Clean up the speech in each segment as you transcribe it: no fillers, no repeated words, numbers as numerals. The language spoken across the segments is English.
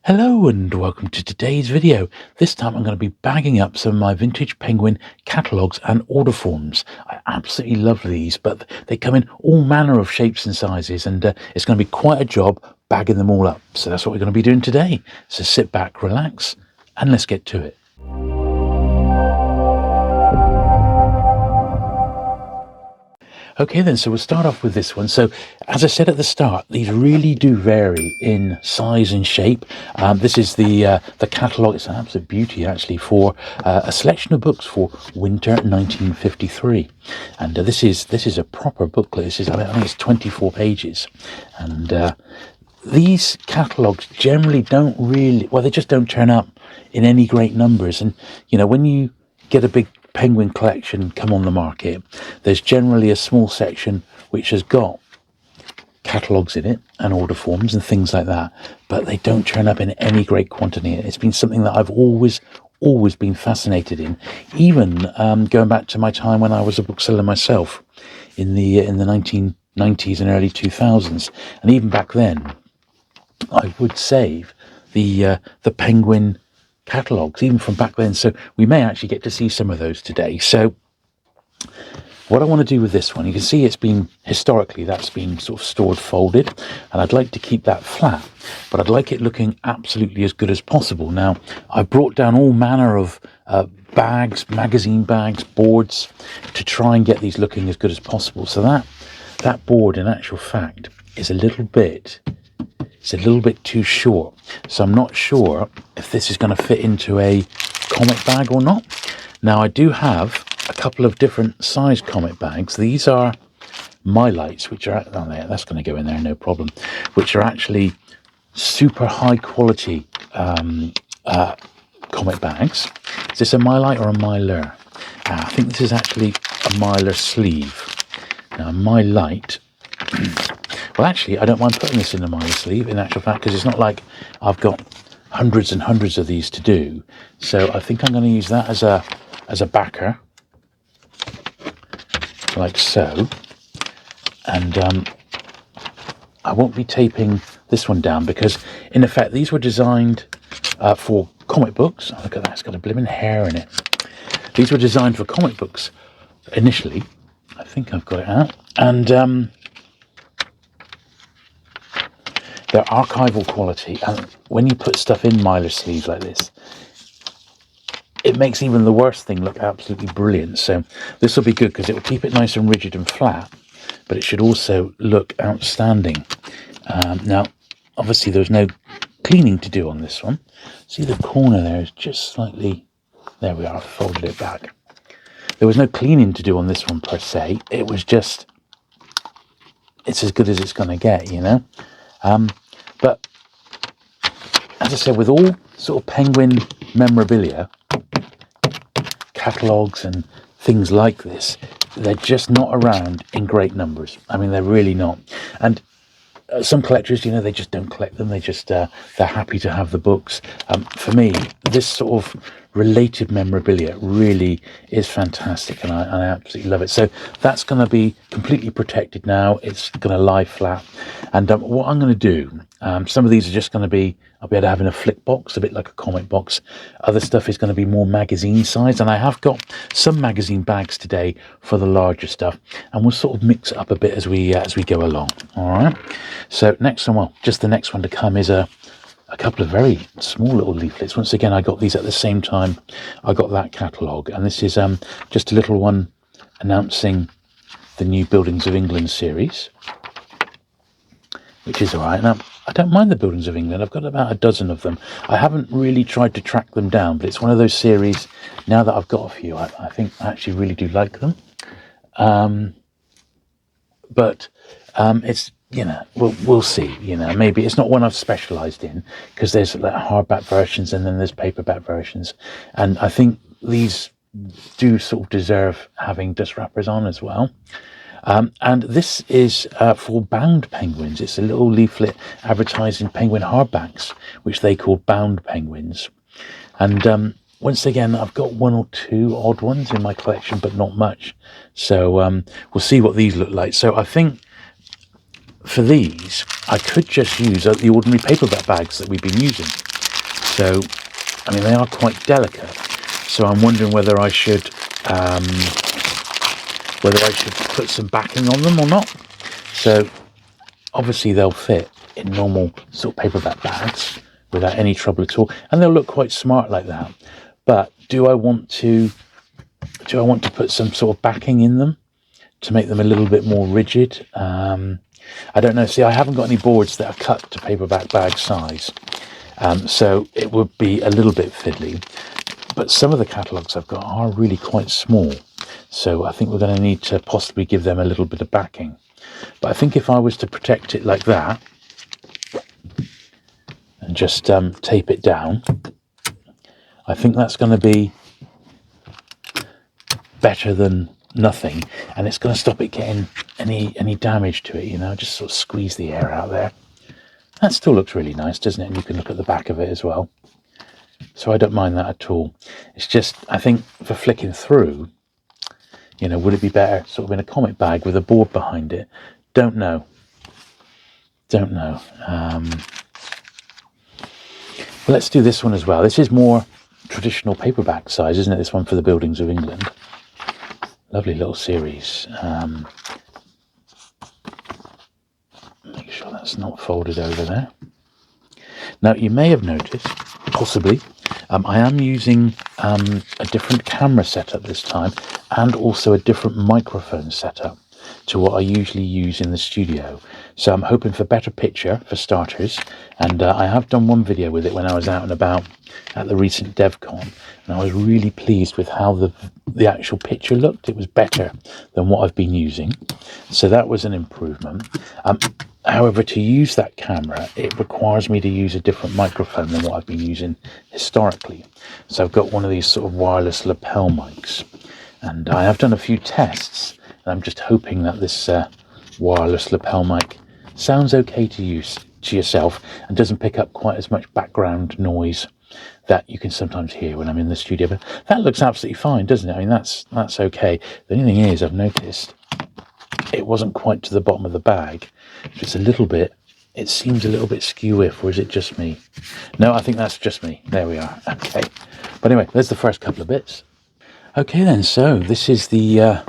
Hello and welcome to today's video. This time I'm going to be bagging up some of my vintage penguin catalogues and order forms. I absolutely love these, but they come in all manner of shapes and sizes, and it's going to be quite a job bagging them all up. So that's what we're going to be doing today. So sit back, relax, and let's get to it. Okay then, so we'll start off with this one. So as I said at the start, these really do vary in size and shape. This is the catalogue. It's an absolute beauty actually for a selection of books for winter 1953. And this is a proper booklet. This is, I think it's 24 pages. And these catalogues generally don't really, well, they just don't turn up in any great numbers. And, you know, when you get a big penguin collection come on the market, there's generally a small section which has got catalogues in it and order forms and things like that, but they don't turn up in any great quantity. It's been something that I've always been fascinated in, even going back to my time when I was a bookseller myself in the 1990s and early 2000s. And even back then I would save the penguin catalogues even from back then, so we may actually get to see some of those today. So what I want to do with this one, you can see it's been historically, that's been sort of stored folded, and I'd like to keep that flat, but I'd like it looking absolutely as good as possible. Now I've brought down all manner of bags, magazine bags, boards, to try and get these looking as good as possible. So that board in actual fact is a little bit too short, so I'm not sure if this is going to fit into a comic bag or not. Now I do have a couple of different size comic bags. These are my lights, which are on there. That's going to go in there, no problem. Which are actually super high quality comic bags. Is this a mylight or a mylar? I think this is actually a mylar sleeve. Now my light. Well, actually, I don't mind putting this in the mylar sleeve, in actual fact, because it's not like I've got hundreds and hundreds of these to do. So I think I'm going to use that as a backer, like so. And I won't be taping this one down because, in effect, these were designed for comic books. Oh, look at that, it's got a blimmin' hair in it. These were designed for comic books initially. I think I've got it out. And they're archival quality, and when you put stuff in mylar sleeves like this, it makes even the worst thing look absolutely brilliant. So this will be good because it will keep it nice and rigid and flat, but it should also look outstanding. Now obviously there's no cleaning to do on this one. See, the corner there is just slightly, there we are, I've folded it back. There was no cleaning to do on this one per se. It was just, it's as good as it's going to get, you know. But as I said, with all sort of penguin memorabilia, catalogues and things like this, they're just not around in great numbers. I mean, they're really not. And some collectors, you know, they just don't collect them. They just they're happy to have the books. For me, this sort of related memorabilia really is fantastic, and I absolutely love it. So that's going to be completely protected now. It's going to lie flat. And what I'm going to do, some of these are just going to be, I'll be able to have in a flip box, a bit like a comic box. Other stuff is going to be more magazine size, and I have got some magazine bags today for the larger stuff, and we'll sort of mix it up a bit as we go along. All right. So next one, well, just the next one to come is a couple of very small little leaflets. Once again, I got these at the same time I got that catalogue, and this is just a little one announcing the new Buildings of England series, which is all right. Now, I don't mind the Buildings of England. I've got about a dozen of them. I haven't really tried to track them down, but it's one of those series, now that I've got a few, I think I actually really do like them. But it's, you know, we'll see. You know, maybe it's not one I've specialised in, because there's like hardback versions and then there's paperback versions, and I think these do sort of deserve having dust wrappers on as well. And this is for bound penguins. It's a little leaflet advertising penguin hardbacks, which they call bound penguins. And once again, I've got one or two odd ones in my collection, but not much. So we'll see what these look like. So I think for these, I could just use the ordinary paperback bags that we've been using. So, I mean, they are quite delicate. So I'm wondering whether I should put some backing on them or not. So obviously they'll fit in normal sort of paperback bags without any trouble at all, and they'll look quite smart like that. But do I want to put some sort of backing in them to make them a little bit more rigid? I don't know. See, I haven't got any boards that are cut to paperback bag size, so it would be a little bit fiddly. But some of the catalogues I've got are really quite small, so I think we're going to need to possibly give them a little bit of backing. But I think if I was to protect it like that and just tape it down, I think that's going to be better than nothing, and it's going to stop it getting any damage to it, you know. Just sort of squeeze the air out there. That still looks really nice, doesn't it? And you can look at the back of it as well. So I don't mind that at all. It's just, I think for flicking through, you know, would it be better sort of in a comic bag with a board behind it? Don't know. Well, let's do this one as well. This is more traditional paperback size, isn't it? This one for the Buildings of England. Lovely little series. Make sure that's not folded over there. Now, you may have noticed, possibly, I am using a different camera setup this time, and also a different microphone setup to what I usually use in the studio. So I'm hoping for better picture, for starters, and I have done one video with it when I was out and about at the recent DevCon, and I was really pleased with how the actual picture looked. It was better than what I've been using, so that was an improvement. However, to use that camera, it requires me to use a different microphone than what I've been using historically. So I've got one of these sort of wireless lapel mics, and I have done a few tests, and I'm just hoping that this wireless lapel mic sounds okay to use to yourself and doesn't pick up quite as much background noise that you can sometimes hear when I'm in the studio. But that looks absolutely fine, doesn't it? I mean, that's okay. The only thing is, I've noticed it wasn't quite to the bottom of the bag. It's a little bit, it seems a little bit skew-if, or is it just me? No, I think that's just me. There we are. Okay. But anyway, there's the first couple of bits. Okay then, so this is the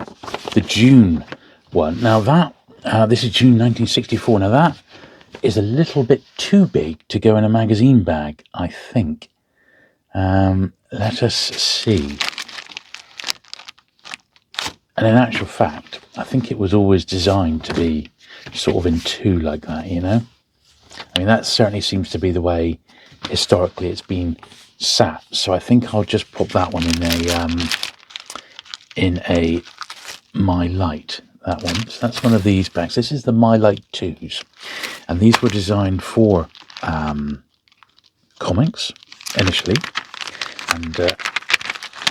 June one. Now that, this is June 1964. Now that is a little bit too big to go in a magazine bag, I think. Let us see. And in actual fact, I think it was always designed to be sort of in two like that, you know? I mean, that certainly seems to be the way historically it's been sat. So I think I'll just put that one in a My Light, that one. So that's one of these bags. This is the My Light 2s. And these were designed for comics initially. And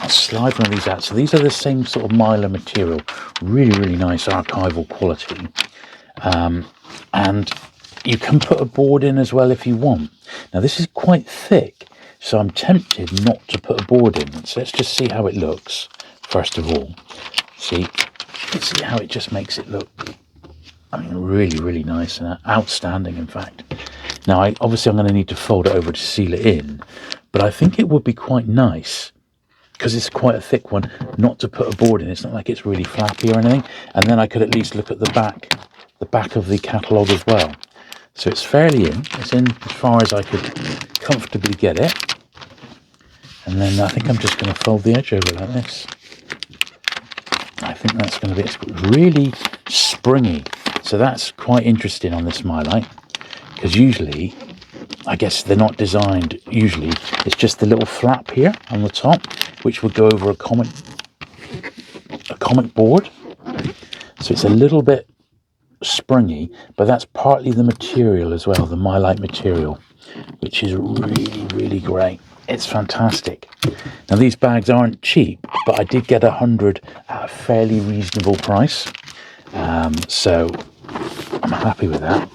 I'll slide one of these out. So these are the same sort of mylar material, really, really nice archival quality. And you can put a board in as well if you want. Now this is quite thick, so I'm tempted not to put a board in. So let's just see how it looks, first of all. See, let's see how it just makes it look. I mean, really, really nice and outstanding, in fact. Now, obviously I'm going to need to fold it over to seal it in, but I think it would be quite nice, because it's quite a thick one, not to put a board in. It's not like it's really flappy or anything. And then I could at least look at the back of the catalogue as well. So it's fairly in. It's in as far as I could comfortably get it. And then I think I'm just going to fold the edge over like this. I think that's going to be, it's really springy. So that's quite interesting on this My Light, because usually, I guess they're not designed, usually it's just the little flap here on the top, which would go over a comic board. So it's a little bit springy, but that's partly the material as well, the My Light material, which is really, really great. It's fantastic. Now these bags aren't cheap, but I did get 100 at a fairly reasonable price. So I'm happy with that.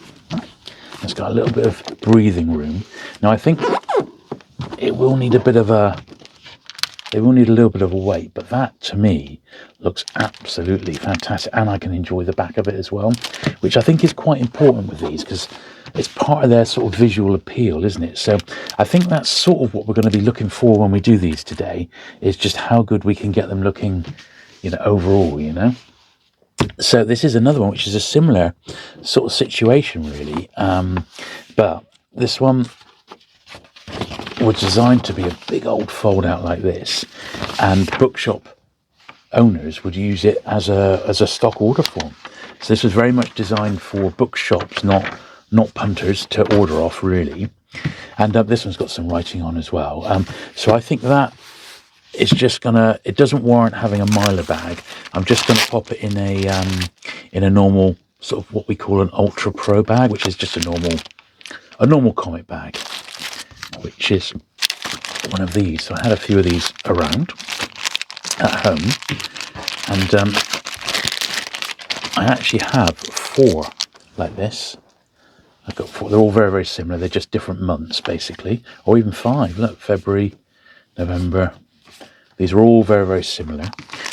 It's got a little bit of breathing room. Now I think it will need a little bit of a weight, but that to me looks absolutely fantastic, and I can enjoy the back of it as well, which I think is quite important with these, because it's part of their sort of visual appeal, isn't it? So I think that's sort of what we're going to be looking for when we do these today, is just how good we can get them looking, overall, So this is another one which is a similar sort of situation, really. But this one was designed to be a big old fold out like this, and bookshop owners would use it as a stock order form. So this was very much designed for bookshops, not punters, to order off, really. And this one's got some writing on as well. So I think that it's just it doesn't warrant having a miler bag. I'm just gonna pop it in a normal sort of what we call an ultra pro bag, which is just a normal comic bag, which is one of these. So I had a few of these around at home, and I actually have 4 like this. I've got 4. They're all very, very similar. They're just different months, basically, or even 5. Look, February, November. These are all very, very similar.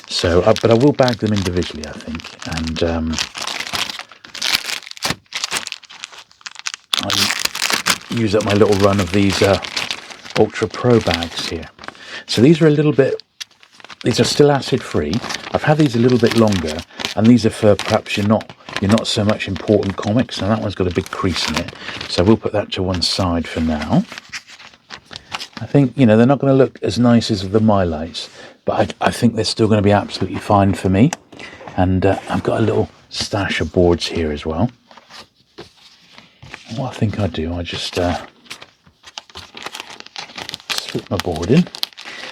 So, but I will bag them individually, I think, and I use up my little run of these Ultra Pro bags here. So these are these are still acid free. I've had these a little bit longer, and these are for perhaps you're not so much important comics, and that one's got a big crease in it. So we'll put that to one side for now. I think, they're not going to look as nice as the My Lights, but I think they're still going to be absolutely fine for me. And I've got a little stash of boards here as well. What I think I do, I just slip my board in.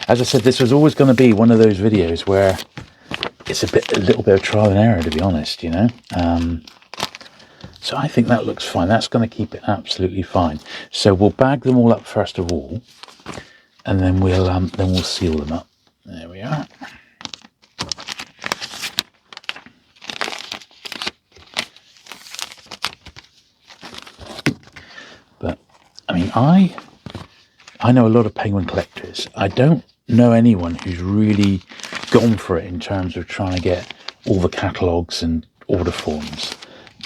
As I said, this was always going to be one of those videos where it's a little bit of trial and error, to be honest, So I think that looks fine. That's going to keep it absolutely fine. So we'll bag them all up first of all, and then we'll seal them up. There we are. But I mean, I know a lot of penguin collectors. I don't know anyone who's really gone for it in terms of trying to get all the catalogues and order forms,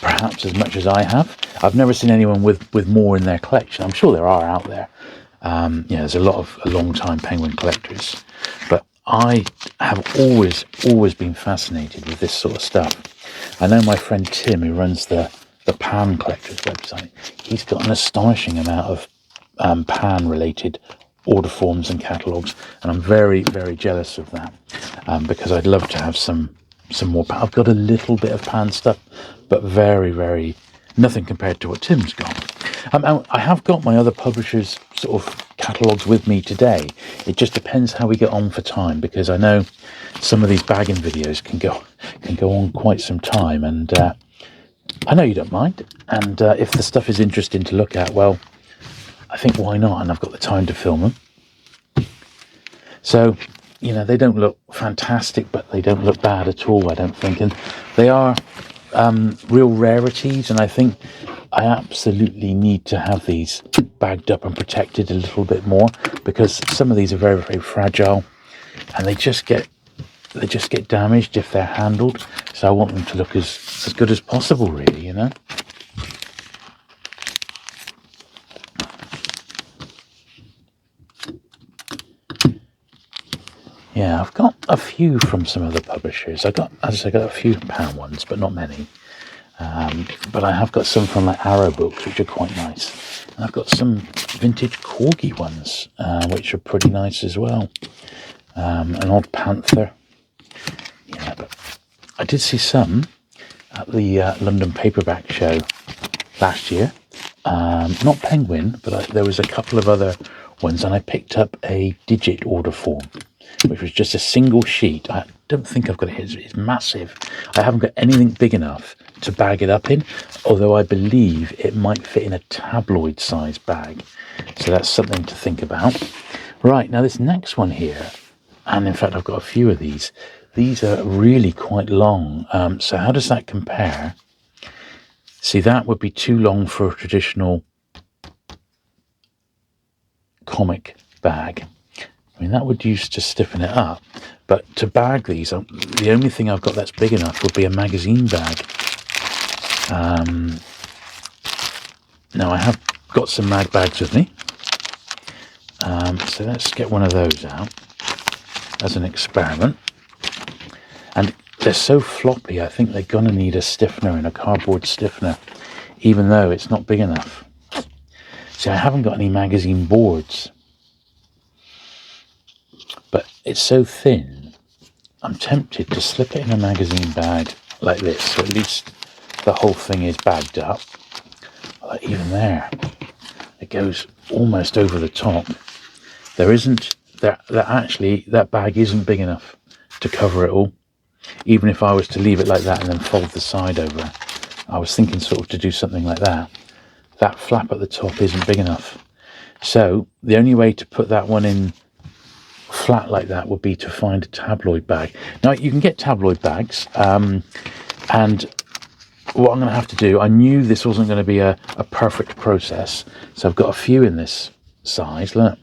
perhaps as much as I have. I've never seen anyone with more in their collection. I'm sure there are out there. There's a lot of long-time penguin collectors, but I have always been fascinated with this sort of stuff. I know my friend Tim, who runs the Pan Collectors website, he's got an astonishing amount of Pan-related order forms and catalogues, and I'm very, very jealous of that, because I'd love to have some more Pan. I've got a little bit of Pan stuff, but very, very nothing compared to what Tim's got. I have got my other publishers' sort of catalogues with me today. It just depends how we get on for time, because I know some of these bagging videos can go on quite some time, and I know you don't mind. And if the stuff is interesting to look at, well, I think why not? And I've got the time to film them. So, they don't look fantastic, but they don't look bad at all, I don't think. And they are real rarities, and I think I absolutely need to have these bagged up and protected a little bit more, because some of these are very, very fragile, and they just get damaged if they're handled. So I want them to look as good as possible, really, Yeah, I've got a few from some of the publishers. I got a few Pan ones, but not many. But I have got some from like Arrow books, which are quite nice. And I've got some vintage Corgi ones, which are pretty nice as well. An odd Panther. Yeah, but I did see some at the London Paperback Show last year. Not Penguin, but there was a couple of other ones, and I picked up a digit order form, which was just a single sheet. I don't think I've got it. It's massive. I haven't got anything big enough to bag it up in, although I believe it might fit in a tabloid size bag. So that's something to think about. Right, now this next one here, and in fact I've got a few of these. These are really quite long. So how does that compare? See, that would be too long for a traditional comic bag. I mean, that would use to stiffen it up, but to bag these, the only thing I've got that's big enough would be a magazine bag. Now I have got some mag bags with me, so let's get one of those out as an experiment. And they're so floppy, I think they're gonna need a stiffener and a cardboard stiffener, even though it's not big enough. See, I haven't got any magazine boards, but it's so thin, I'm tempted to slip it in a magazine bag like this, so at least the whole thing is bagged up. Like even there, it goes almost over the top. There isn't, that bag isn't big enough to cover it all. Even if I was to leave it like that and then fold the side over, I was thinking sort of to do something like that. That flap at the top isn't big enough. So the only way to put that one in flat like that would be to find a tabloid bag. Now you can get tabloid bags, and what I'm going to have to do, I knew this wasn't going to be a perfect process, so I've got a few in this size, look,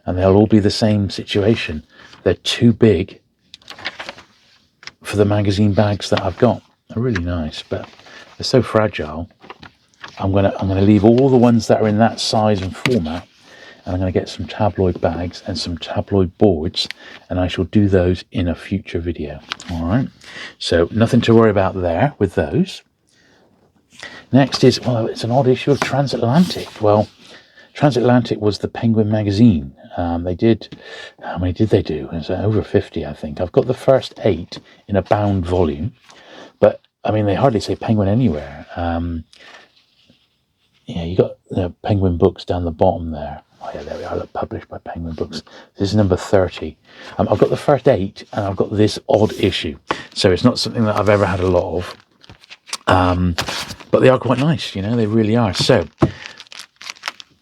and they'll all be the same situation. They're too big for the magazine bags that I've got. They're really nice, but they're so fragile. I'm gonna leave all the ones that are in that size and format, and I'm gonna get some tabloid bags and some tabloid boards, and I shall do those in a future video. All right, so nothing to worry about there with those. Next is, well, it's an odd issue of Transatlantic. Well, Transatlantic was the Penguin magazine. They did, how many did they do? It was over 50, I think. I've got the first 8 in a bound volume, but I mean, they hardly say Penguin anywhere. Yeah, you got Penguin Books down the bottom there. Oh yeah, there we are. Look, published by Penguin Books. This is number 30. I've got the first 8, and I've got this odd issue. So it's not something that I've ever had a lot of. But they are quite nice, you know, they really are. So,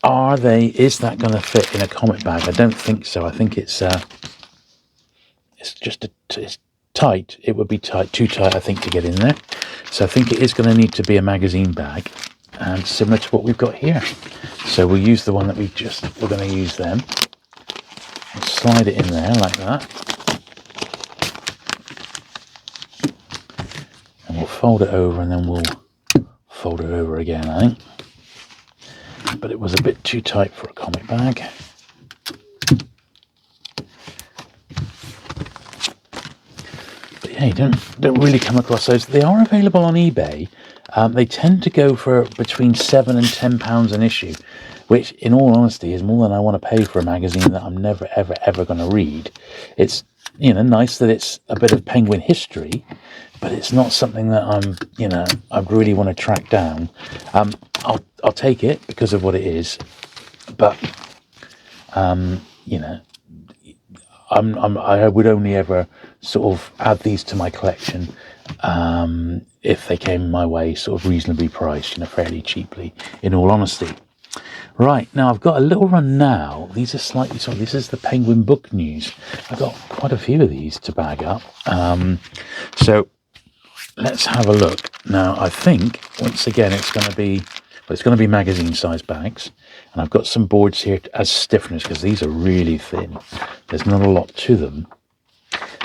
is that going to fit in a comic bag? I don't think so. I think it's just it's tight. It would be tight, too tight, I think, to get in there. So I think it is going to need to be a magazine bag, and similar to what we've got here. So we'll use the one that we're going to use then. We'll slide it in there like that. And we'll fold it over, and then we'll fold it over again, I think. But it was a bit too tight for a comic bag. But yeah, you don't really come across those. They are available on eBay. They tend to go for between £7 and £10 an issue, which in all honesty is more than I want to pay for a magazine that I'm never ever going to read. It's, you know, nice that it's a bit of Penguin history, but it's not something that I really want to track down. I'll take it because of what it is, but you know, I would only ever sort of add these to my collection if they came my way sort of reasonably priced, you know, fairly cheaply, in all honesty. Right, now I've got a little run now. These are slightly sort of, this is the Penguin Book News. I've got quite a few of these to bag up. So let's have a look. Now I think, once again, it's going to be magazine size bags. And I've got some boards here as stiffeners, because these are really thin. There's not a lot to them.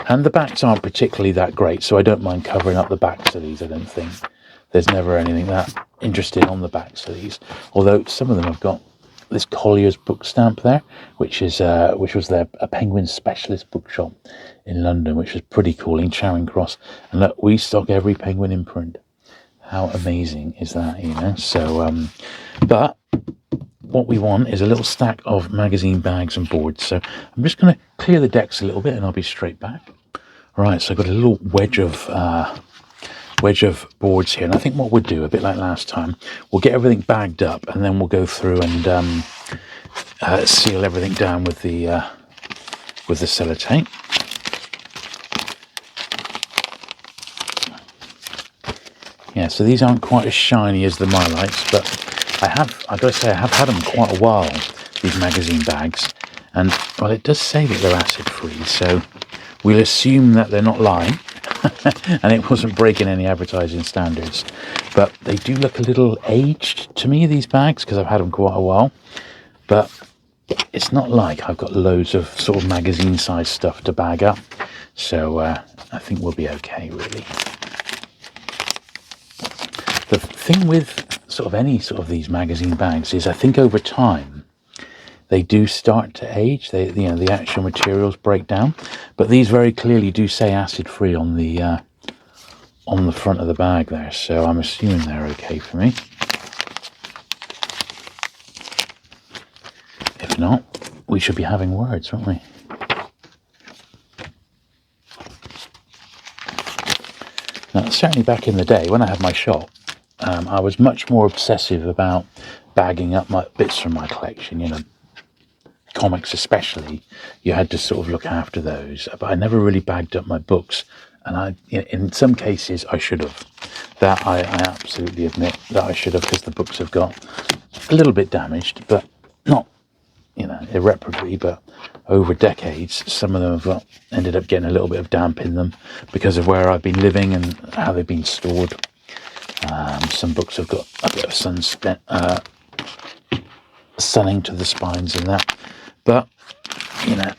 And the backs aren't particularly that great, so I don't mind covering up the backs of these, I don't think. There's never anything that interesting on the backs of these. Although some of them have got this Collier's book stamp there, which was a Penguin specialist bookshop in London, which was pretty cool, in Charing Cross. And look, we stock every Penguin imprint. How amazing is that, you know? So, but what we want is a little stack of magazine bags and boards. So I'm just going to clear the decks a little bit, and I'll be straight back. Right, so I've got a little wedge of boards here, and I think what we'll do, a bit like last time, we'll get everything bagged up, and then we'll go through and seal everything down with the sellotape. Yeah, so these aren't quite as shiny as the Mylites, but I've got to say, I have had them quite a while, these magazine bags, and well, it does say that they're acid free, so we'll assume that they're not lying. And it wasn't breaking any advertising standards, but they do look a little aged to me, these bags, because I've had them quite a while. But it's not like I've got loads of sort of magazine size stuff to bag up, so I think we'll be okay, really. The thing with sort of any sort of these magazine bags is I think over time they do start to age. They, you know, the actual materials break down, but these very clearly do say acid free on the front of the bag there, so I'm assuming they're okay for me. If not, we should be having words, won't we? Now, certainly back in the day when I had my shop, I was much more obsessive about bagging up my bits from my collection, you know, comics especially. You had to sort of look after those, but I never really bagged up my books, and in some cases I should have. That I absolutely admit that I should have, because the books have got a little bit damaged, but not, you know, irreparably, but over decades some of them have ended up getting a little bit of damp in them because of where I've been living and how they've been stored. Some books have got a bit of sunning to the spines and that, but you know,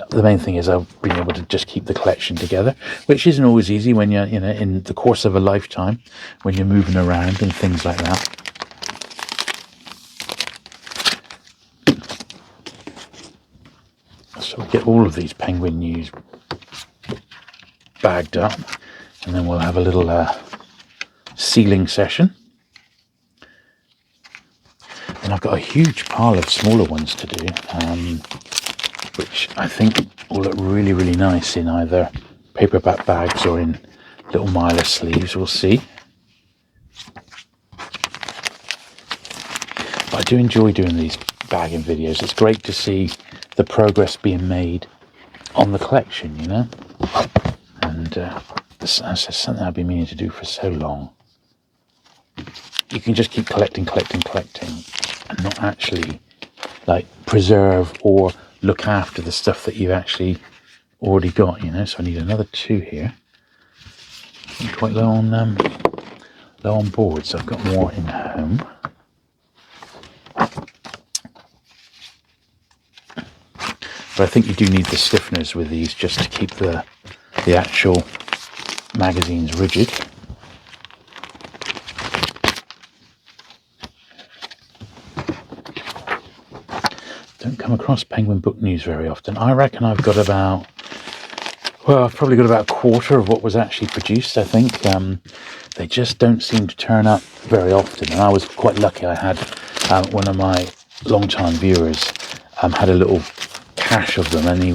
the main thing is I've been able to just keep the collection together, which isn't always easy when you're, you know, in the course of a lifetime, when you're moving around and things like that. So we get all of these Penguin News bagged up, and then we'll have a little sealing session. And I've got a huge pile of smaller ones to do, which I think will look really, really nice in either paperback bags or in little miler sleeves. We'll see. But I do enjoy doing these bagging videos. It's great to see the progress being made on the collection, you know. And that's something I've been meaning to do for so long. You can just keep collecting, and not actually like preserve or look after the stuff that you've actually already got, you know. So I need another 2 here. I'm quite low on board, so I've got more in home. But I think you do need the stiffeners with these just to keep the actual magazines rigid. Don't come across Penguin Book News very often. I reckon I've got about, well, I've probably got about a quarter of what was actually produced, I think. They just don't seem to turn up very often, and I was quite lucky. I had one of my long-time viewers had a little cache of them, and he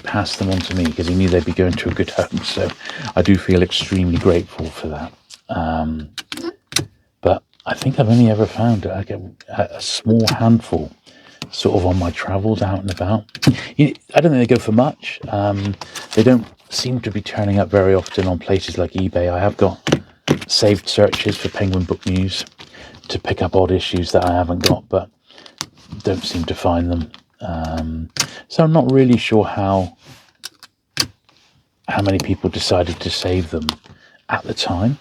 passed them on to me because he knew they'd be going to a good home. So I do feel extremely grateful for that. But I think I've only ever found a small handful sort of on my travels out and about. I don't think they go for much. They don't seem to be turning up very often on places like eBay. I have got saved searches for Penguin Book News to pick up odd issues that I haven't got, but don't seem to find them. So I'm not really sure how many people decided to save them at the time.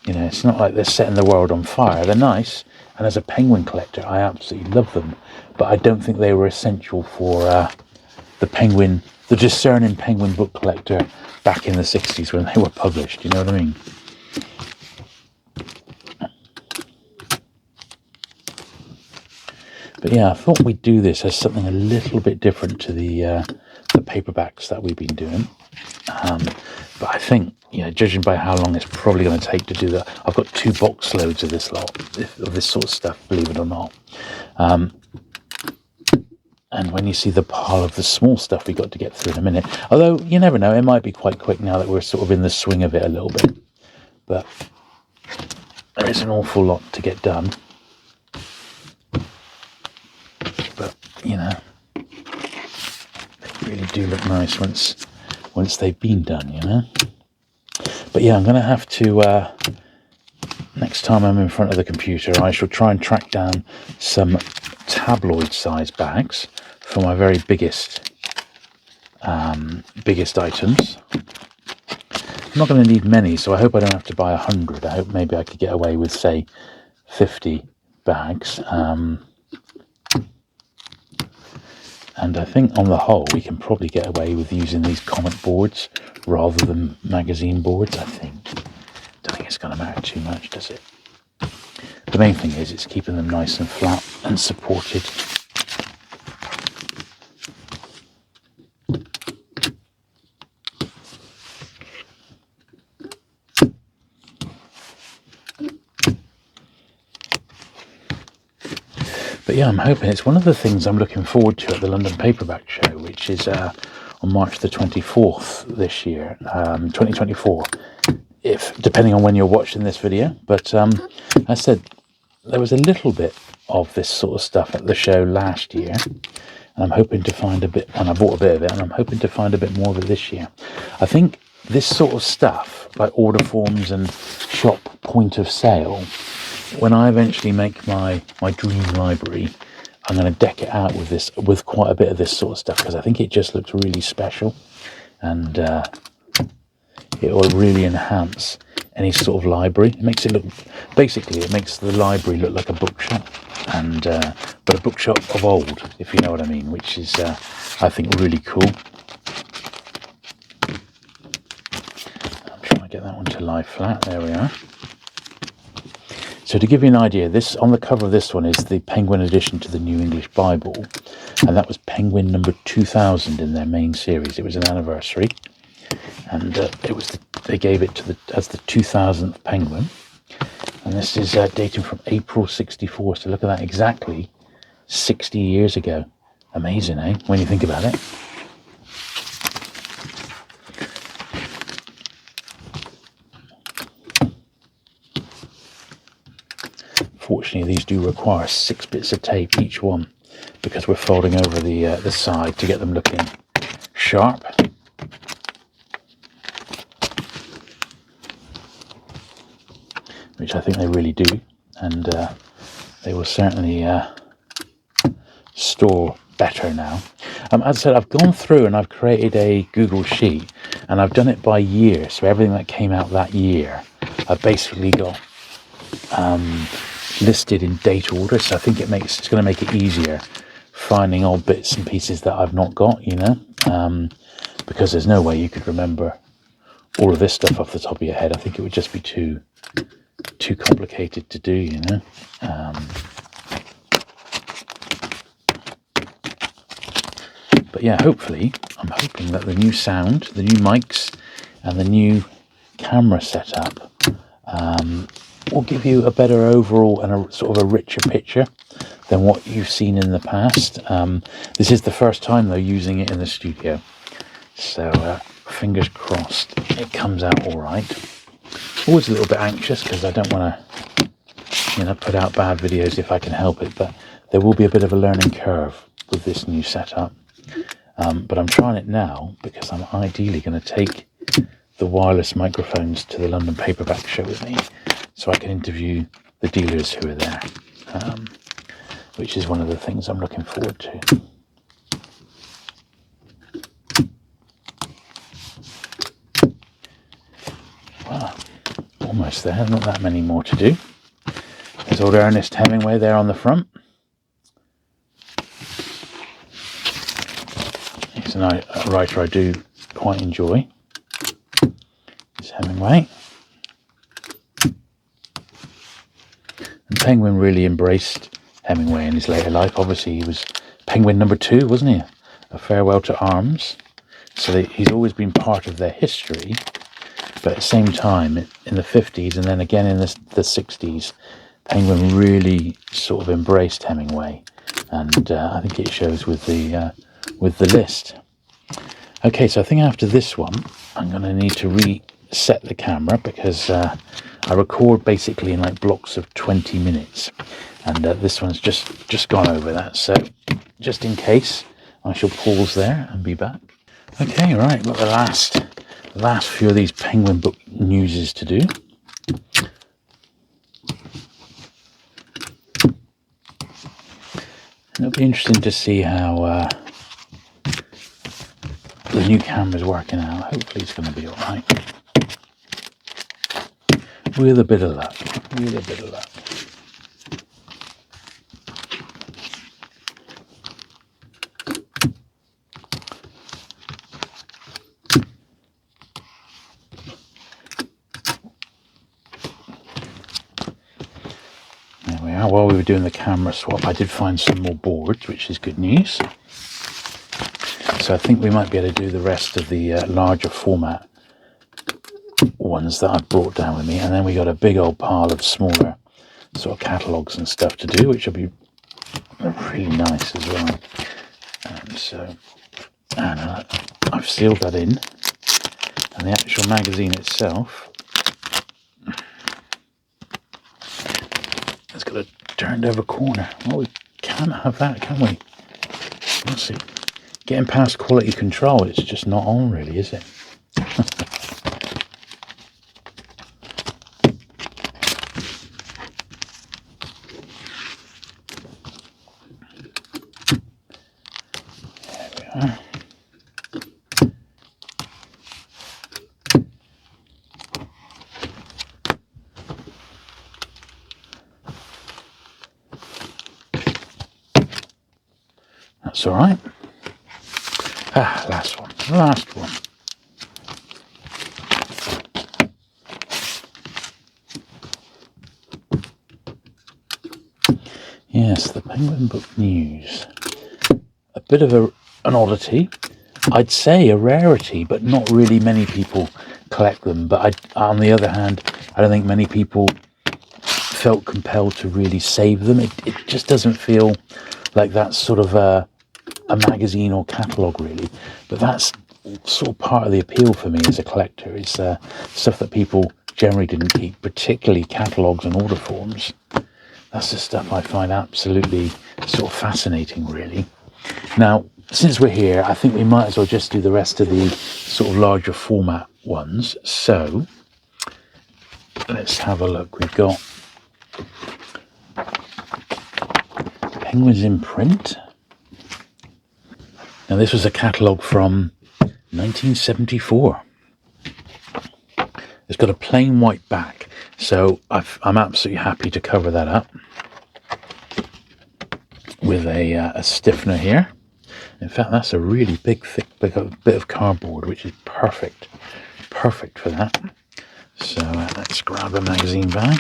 You know, it's not like they're setting the world on fire. They're nice, and as a penguin collector, I absolutely love them. But I don't think they were essential for the discerning penguin book collector back in the 60s when they were published. You know what I mean? But yeah, I thought we'd do this as something a little bit different to the paperbacks that we've been doing. But I think, you know, judging by how long it's probably going to take to do that, I've got 2 box loads of this sort of stuff, believe it or not. And when you see the pile of the small stuff we got to get through in a minute, although you never know, it might be quite quick now that we're sort of in the swing of it a little bit. But there is an awful lot to get done. But, you know, they really do look nice once they've been done, you know. But yeah, I'm going to have to, next time I'm in front of the computer, I shall try and track down some tabloid size bags for my very biggest items. I'm not going to need many, so I hope I don't have to buy 100. I hope maybe I could get away with, say, 50 bags. And I think on the whole we can probably get away with using these comic boards rather than magazine boards, I think. Don't think it's going to matter too much, does it? the main thing is it's keeping them nice and flat and supported. But yeah, I'm hoping it's one of the things I'm looking forward to at the London Paperback Show, which is on March the 24th this year, 2024, if depending on when you're watching this video. But I said there was a little bit of this sort of stuff at the show last year, and I'm hoping to find a bit, and I bought a bit of it, and I'm hoping to find a bit more of it this year. I think this sort of stuff, like order forms and shop point of sale, when I eventually make my dream library, I'm going to deck it out with quite a bit of this sort of stuff, because I think it just looks really special, and it will really enhance any sort of library. It makes it look, basically it makes the library look like a bookshop, and but a bookshop of old, if you know what I mean, which is I think really cool. I'm trying to get that one to lie flat. There we are. So to give you an idea, this on the cover of this one is the Penguin edition to the New English Bible, and that was Penguin number 2000 in their main series. It was an anniversary, and they gave it to as the 2000th Penguin, and this is dating from April '64. So look at that, exactly 60 years ago. Amazing, eh? When you think about it. Fortunately, these do require 6 bits of tape each one, because we're folding over the side to get them looking sharp. Which I think they really do, and they will certainly store better now. As I said, I've gone through and I've created a Google Sheet, and I've done it by year, so everything that came out that year I've basically got listed in date order, so I think it's going to make it easier finding old bits and pieces that I've not got, you know, because there's no way you could remember all of this stuff off the top of your head. I think it would just be too complicated to do, you know. But yeah, hopefully, I'm hoping that the new sound, the new mics, and the new camera setup will give you a better overall and a sort of a richer picture than what you've seen in the past. This is the first time though using it in the studio, so fingers crossed it comes out all right. Always a little bit anxious because I don't want to, you know, put out bad videos if I can help it, but there will be a bit of a learning curve with this new setup. But I'm trying it now because I'm ideally going to take the wireless microphones to the London Paperback Show with me, so I can interview the dealers who are there, which is one of the things I'm looking forward to. Well, almost there, not that many more to do. There's old Ernest Hemingway there on the front. He's a writer I do quite enjoy. It's Hemingway. And Penguin really embraced Hemingway in his later life. Obviously, he was Penguin number 2, wasn't he? A Farewell to Arms. So he's always been part of their history. But at the same time, in the 50s and then again in the 60s, Penguin really sort of embraced Hemingway. And I think it shows with the list. Okay, so I think after this one, I'm going to need to reset the camera because I record basically in like blocks of 20 minutes. And this one's just gone over that. So just in case, I shall pause there and be back. Okay, right, got the last few of these Penguin book newses to do. It'll be interesting to see how the new camera's working out. Hopefully it's going to be all right. With a bit of luck. With a bit of luck. while we were doing the camera swap, I did find some more boards, which is good news. So I think we might be able to do the rest of the larger format ones that I've brought down with me. And then we got a big old pile of smaller sort of catalogues and stuff to do, which will be really nice as well. And I've sealed that in. And the actual magazine itself has got a turned over corner. Well, we can't have that, can we? Let's see. Getting past quality control, it's just not on really, is it? There we are. That's all right. Last one. Yes, the Penguin Book News. A bit of an oddity. I'd say a rarity, but not really many people collect them. But on the other hand, I don't think many people felt compelled to really save them. It just doesn't feel like that's sort of a magazine or catalogue really, but that's sort of part of the appeal for me as a collector, is stuff that people generally didn't keep, particularly catalogues and order forms. That's the stuff I find absolutely sort of fascinating really. Now, since we're here, I think we might as well just do the rest of the sort of larger format ones. So let's have a look. We've got Penguins in Print. Now this was a catalogue from 1974. It's got a plain white back, so I'm absolutely happy to cover that up with a stiffener here. In fact, that's a really big, thick bit of cardboard, which is perfect for that. So let's grab a magazine bag.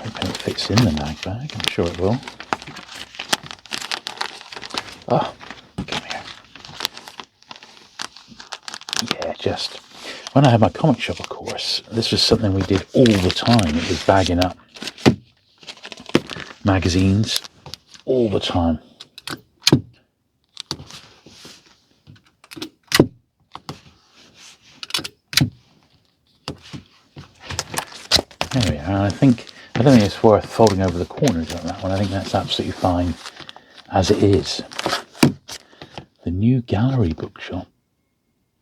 Hoping it fits in the mag bag. I'm sure it will. Oh, come here. Yeah, just when I had my comic shop, of course, this was something we did all the time. It was bagging up magazines all the time. There we are. I don't think it's worth folding over the corners on that one. I think that's absolutely fine as it is. The New Gallery bookshop.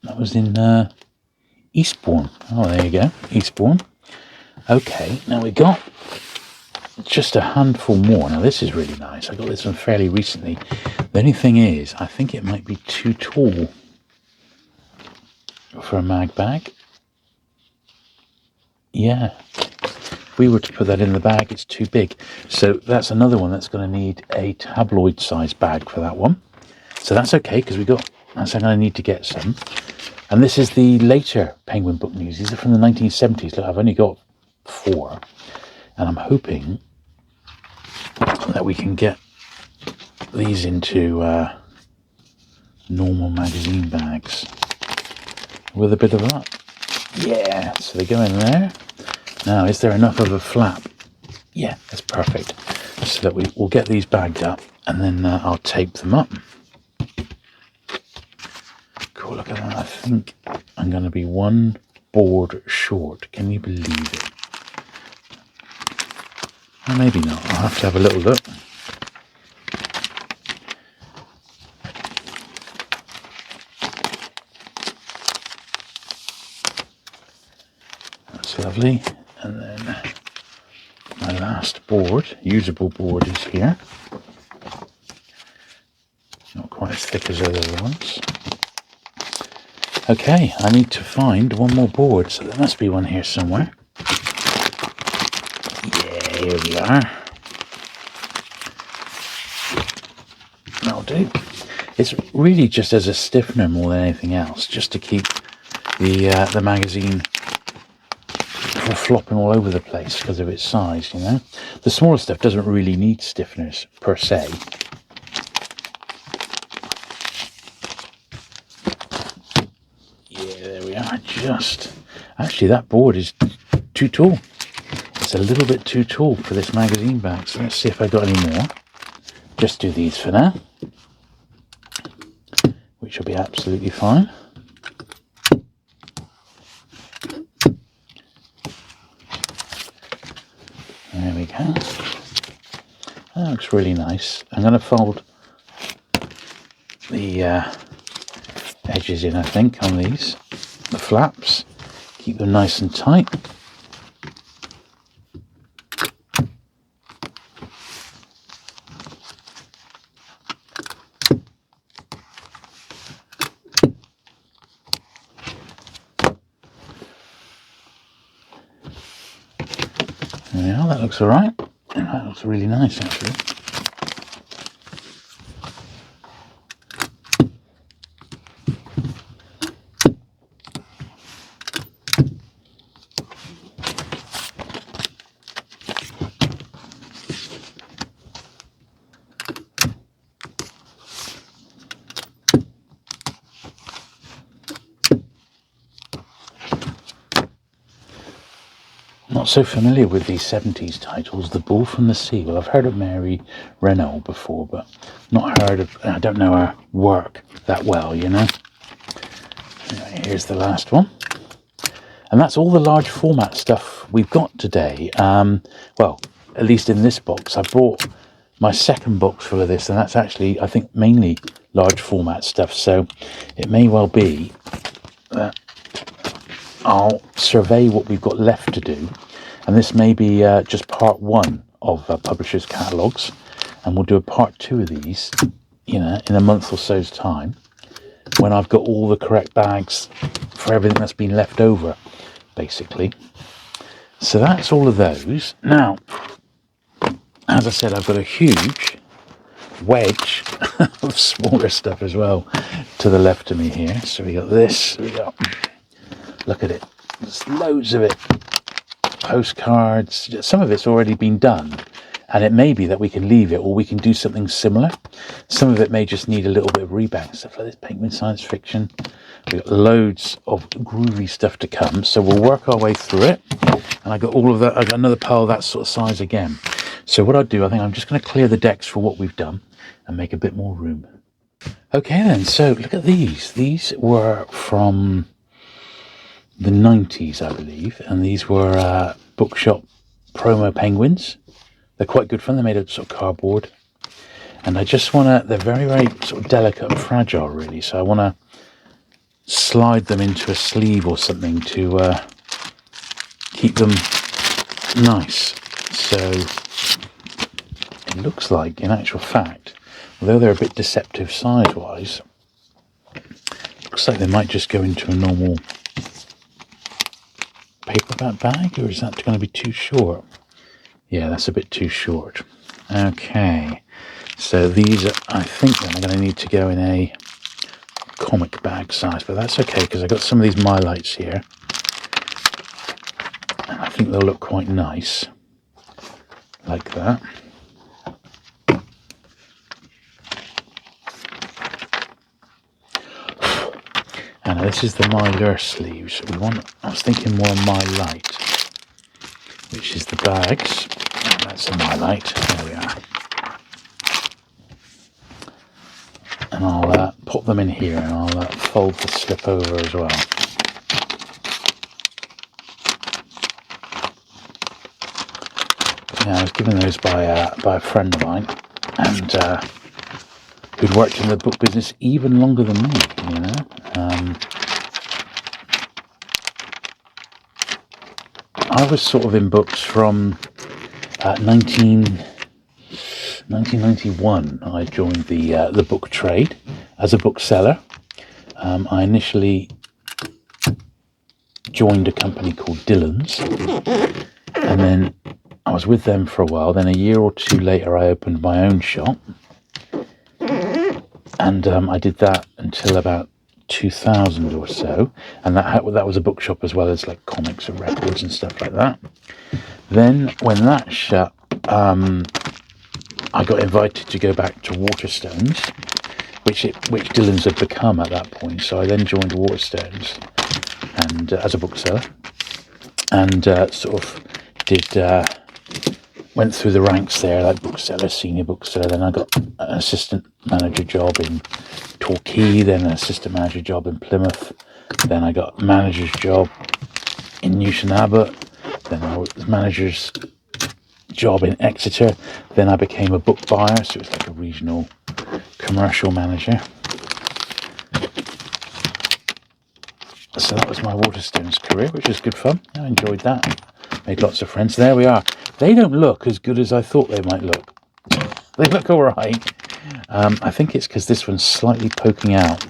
That was in Eastbourne. Oh, there you go, Eastbourne. Okay, now we got just a handful more. Now this is really nice. I got this one fairly recently. The only thing is, I think it might be too tall for a mag bag. Yeah. If we were to put that in the bag, it's too big. So that's another one that's going to need a tabloid size bag for that one. So that's okay, because that's going to need to get some. And this is the later Penguin Book News. These are from the 1970s. Look, I've only got 4. And I'm hoping that we can get these into normal magazine bags with a bit of luck. Yeah, so they go in there. Now, is there enough of a flap? Yeah, that's perfect. So that we'll get these bagged up, and then I'll tape them up. Cool, look at that. I think I'm going to be one board short. Can you believe it? Or maybe not. I'll have to have a little look. That's lovely. And then my last board, usable board, is here. Not quite as thick as other ones. Okay, I need to find one more board, so there must be one here somewhere. Yeah, here we are. That'll do. It's really just as a stiffener more than anything else, just to keep the magazine flopping all over the place because of its size, you know. The smaller stuff doesn't really need stiffeners per se. Yeah, there we are. Actually, that board is too tall. It's a little bit too tall for this magazine bag. So let's see if I got any more. Just do these for now, which will be absolutely fine. There we go. That looks really nice. I'm going to fold the edges in, I think, on these, the flaps. Keep them nice and tight. Yeah, that looks alright. That looks really nice, actually. Not so familiar with these 70s titles. The Bull from the Sea. Well, I've heard of Mary Renault before, but not heard of, I don't know her work that well, you know. Anyway, here's the last one. And that's all the large format stuff we've got today. Well, at least in this box. I bought my second box full of this, and that's actually, I think, mainly large format stuff. So it may well be that I'll survey what we've got left to do, and this may be just part one of Publishers Catalogues, and we'll do a part two of these, you know, in a month or so's time, when I've got all the correct bags for everything that's been left over, basically. So that's all of those. Now, as I said, I've got a huge wedge of smaller stuff as well to the left of me here. So we got this, we got, look at it, there's loads of it. Postcards, some of it's already been done, and it may be that we can leave it or we can do something similar. Some of it may just need a little bit of rebag, stuff like this Penguin science fiction. We've got loads of groovy stuff to come, so we'll work our way through it. And I got all of that, I got another pile of that sort of size again. So what I'll do, I think I'm just going to clear the decks for what we've done and make a bit more room. Okay then, so look at these. These were from the 90s, I believe, and these were bookshop promo penguins. They're quite good fun. They're made of sort of cardboard, and I just want to, they're very, very sort of delicate and fragile, really, so I want to slide them into a sleeve or something to keep them nice. So it looks like, in actual fact, although they're a bit deceptive size-wise, looks like they might just go into a normal paperback bag, or is that going to be too short? Yeah, that's a bit too short. Okay, so these are, I think they're going to need to go in a comic bag size, but that's okay because I got some of these mylights here, and I think they'll look quite nice like that. And this is the Mylar sleeves. I was thinking more Mylight, which is the bags. And that's the Mylight. There we are. And I'll pop them in here, and I'll fold the slip over as well. Yeah, I was given those by a friend of mine, and who'd worked in the book business even longer than me, you know. I was sort of in books from 1991. I joined the book trade as a bookseller. I initially joined a company called Dillon's, and then I was with them for a while. Then a year or two later, I opened my own shop, and I did that until about 2000 or so, and that was a bookshop as well as like comics and records and stuff like that. Then when that shut, I got invited to go back to Waterstones, which Dylan's had become at that point. So I then joined Waterstones and as a bookseller, and sort of did went through the ranks there, like bookseller, senior bookseller. Then I got an assistant manager job in Torquay, then an assistant manager job in Plymouth. Then I got a manager's job in Newton Abbot. Then I was manager's job in Exeter. Then I became a book buyer, so it was like a regional commercial manager. So that was my Waterstones career, which was good fun. I enjoyed that. Made lots of friends. There we are. They don't look as good as I thought they might look. They look all right. I think it's because this one's slightly poking out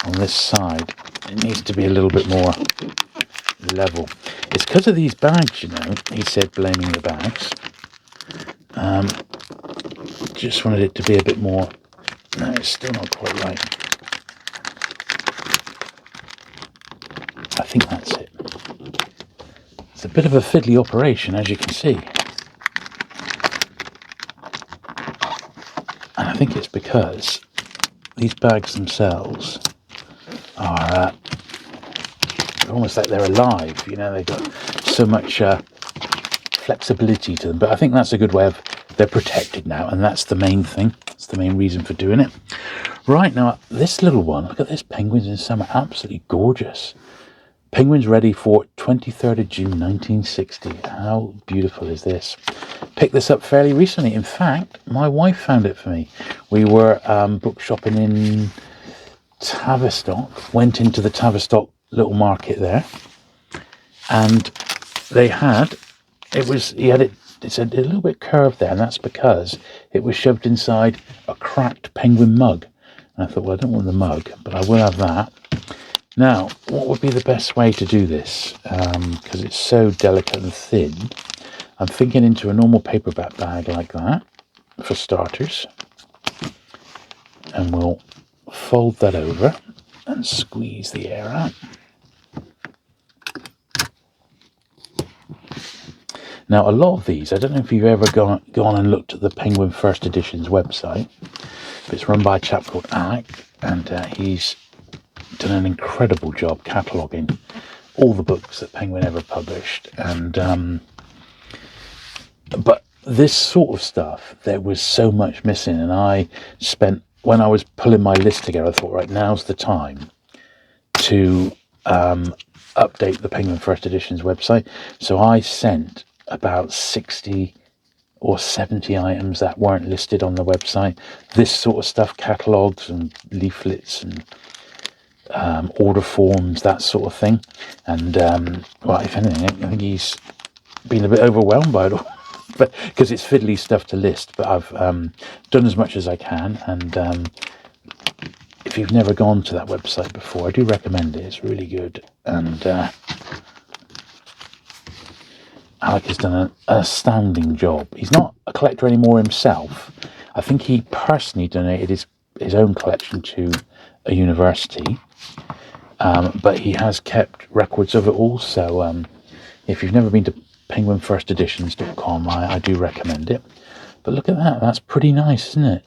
on this side. It needs to be a little bit more level. It's because of these bags, you know. He said, blaming the bags. Just wanted it to be a bit more. No, it's still not quite right. I think that's it. It's a bit of a fiddly operation, as you can see. And I think it's because these bags themselves are almost like they're alive, you know, they've got so much flexibility to them. But I think that's a good way of, they're protected now, and that's the main thing. That's the main reason for doing it. Right, now, this little one, look at this, Penguins in Summer, absolutely gorgeous. Penguins ready for 23rd of June 1960. How beautiful is this? Picked this up fairly recently. In fact, my wife found it for me. We were book shopping in Tavistock, went into the Tavistock little market there, and they had, it's a little bit curved there, and that's because it was shoved inside a cracked penguin mug. And I thought, well, I don't want the mug, but I will have that. Now, what would be the best way to do this? Because it's so delicate and thin, I'm thinking into a normal paperback bag like that, for starters. And we'll fold that over and squeeze the air out. Now, a lot of these, I don't know if you've ever gone and looked at the Penguin First Editions website, but it's run by a chap called Alec, and he's done an incredible job cataloguing all the books that Penguin ever published. And but this sort of stuff, there was so much missing, and I spent, when I was pulling my list together, I thought, right, now's the time to update the Penguin First Editions website. So I sent about 60 or 70 items that weren't listed on the website. This sort of stuff, catalogues and leaflets and order forms, that sort of thing. And well, if anything, I think he's been a bit overwhelmed by it all, but because it's fiddly stuff to list. But I've done as much as I can, and if you've never gone to that website before, I do recommend it. It's really good, and Alec has done an astounding job. He's not a collector anymore himself. I think he personally donated his own collection to a university, but he has kept records of it all. So if you've never been to penguinfirsteditions.com, I do recommend it. But look at that, that's pretty nice, isn't it?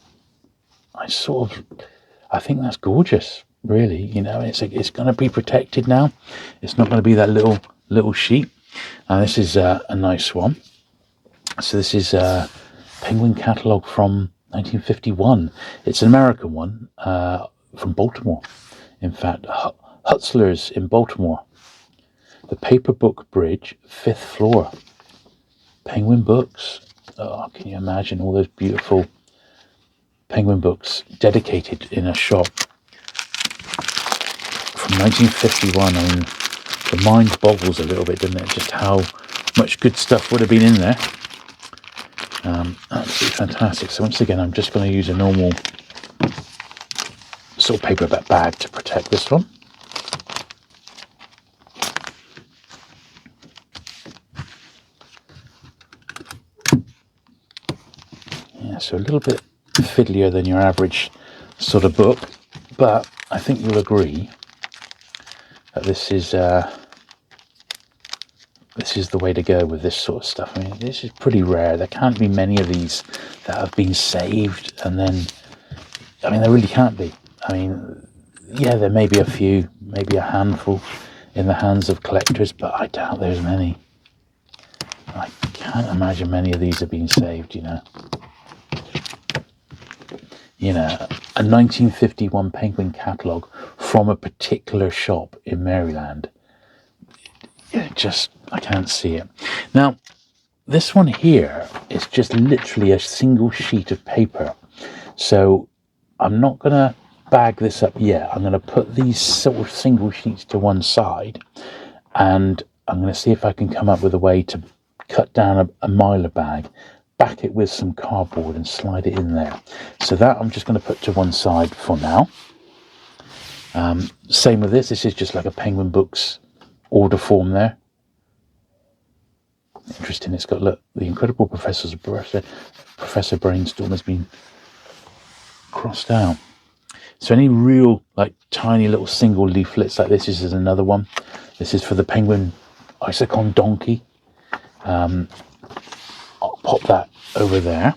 I think that's gorgeous, really. You know, it's going to be protected now. It's not going to be that little sheep. And this is a nice one. So this is a Penguin catalogue from 1951. It's an American one, from Baltimore. In fact, Hutzler's in Baltimore. The Paper Book Bridge, 5th floor. Penguin books. Oh, can you imagine all those beautiful Penguin books dedicated in a shop from 1951. I mean, the mind boggles a little bit, doesn't it? Just how much good stuff would have been in there. Absolutely fantastic. So once again, I'm just going to use a normal sort of paperback bag to protect this one. Yeah, so a little bit fiddlier than your average sort of book, but I think you'll agree that this is the way to go with this sort of stuff. I mean, this is pretty rare. There can't be many of these that have been saved, and then, I mean, there really can't be. I mean, yeah, there may be a few, maybe a handful in the hands of collectors, but I doubt there's many. I can't imagine many of these have been saved, you know. You know, a 1951 Penguin catalogue from a particular shop in Maryland. Just, I can't see it. Now, this one here is just literally a single sheet of paper. So I'm not going to bag this up yet. I'm going to put these sort of single sheets to one side, and I'm going to see if I can come up with a way to cut down a Mylar bag, back it with some cardboard and slide it in there. So that I'm just going to put to one side for now. Same with this. This is just like a Penguin Books order form there. Interesting. It's got, look, the incredible Professor Brainstorm has been crossed out. So any real like tiny little single leaflets like this is another one. This is for the Penguin Isocon Donkey. I'll pop that over there.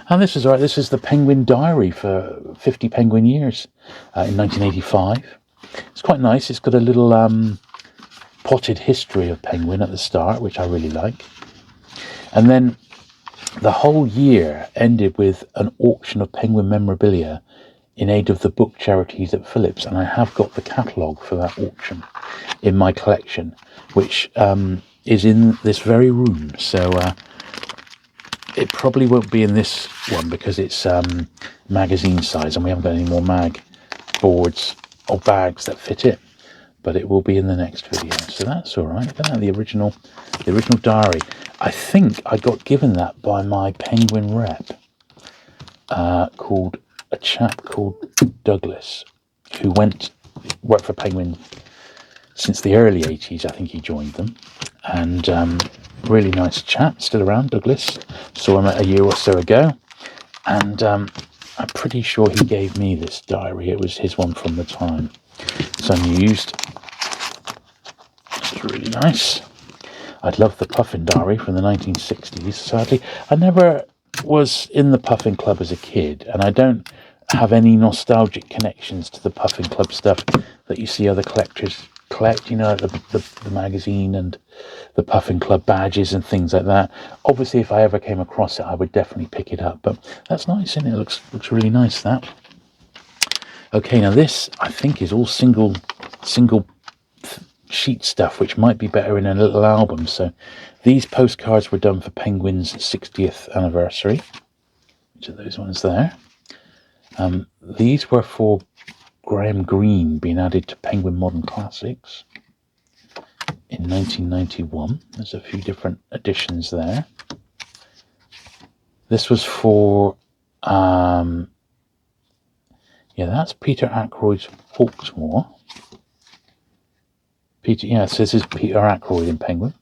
And this is, all right, this is the Penguin Diary for 50 Penguin Years in 1985. It's quite nice. It's got a little potted history of Penguin at the start, which I really like. And then the whole year ended with an auction of Penguin memorabilia in aid of the book charities at Phillips. And I have got the catalogue for that auction in my collection, which is in this very room. So it probably won't be in this one because it's magazine size and we haven't got any more mag boards or bags that fit it, but it will be in the next video. So that's all right. Look at that, the original diary. I think I got given that by my Penguin rep, called a chap called Douglas, who worked for Penguin since the early 80s. I think he joined them, and really nice chap, still around, Douglas. Saw him a year or so ago, and I'm pretty sure he gave me this diary. It was his one from the time. It's unused. It's really nice. I'd love the Puffin Diary from the 1960s. Sadly, I never was in the Puffin Club as a kid, and I don't have any nostalgic connections to the Puffin Club stuff that you see other collectors collect, you know, the magazine and the Puffin Club badges and things like that. Obviously, if I ever came across it, I would definitely pick it up, but that's nice, isn't it? It looks really nice, that. Okay, now this, I think, is all single sheet stuff, which might be better in a little album. So these postcards were done for Penguin's 60th anniversary, which are those ones there. These were for Graham Greene being added to Penguin Modern Classics in 1991. There's a few different editions there. This was for yeah, that's Peter Ackroyd's Hawksmoor. So this is Peter Ackroyd in Penguin.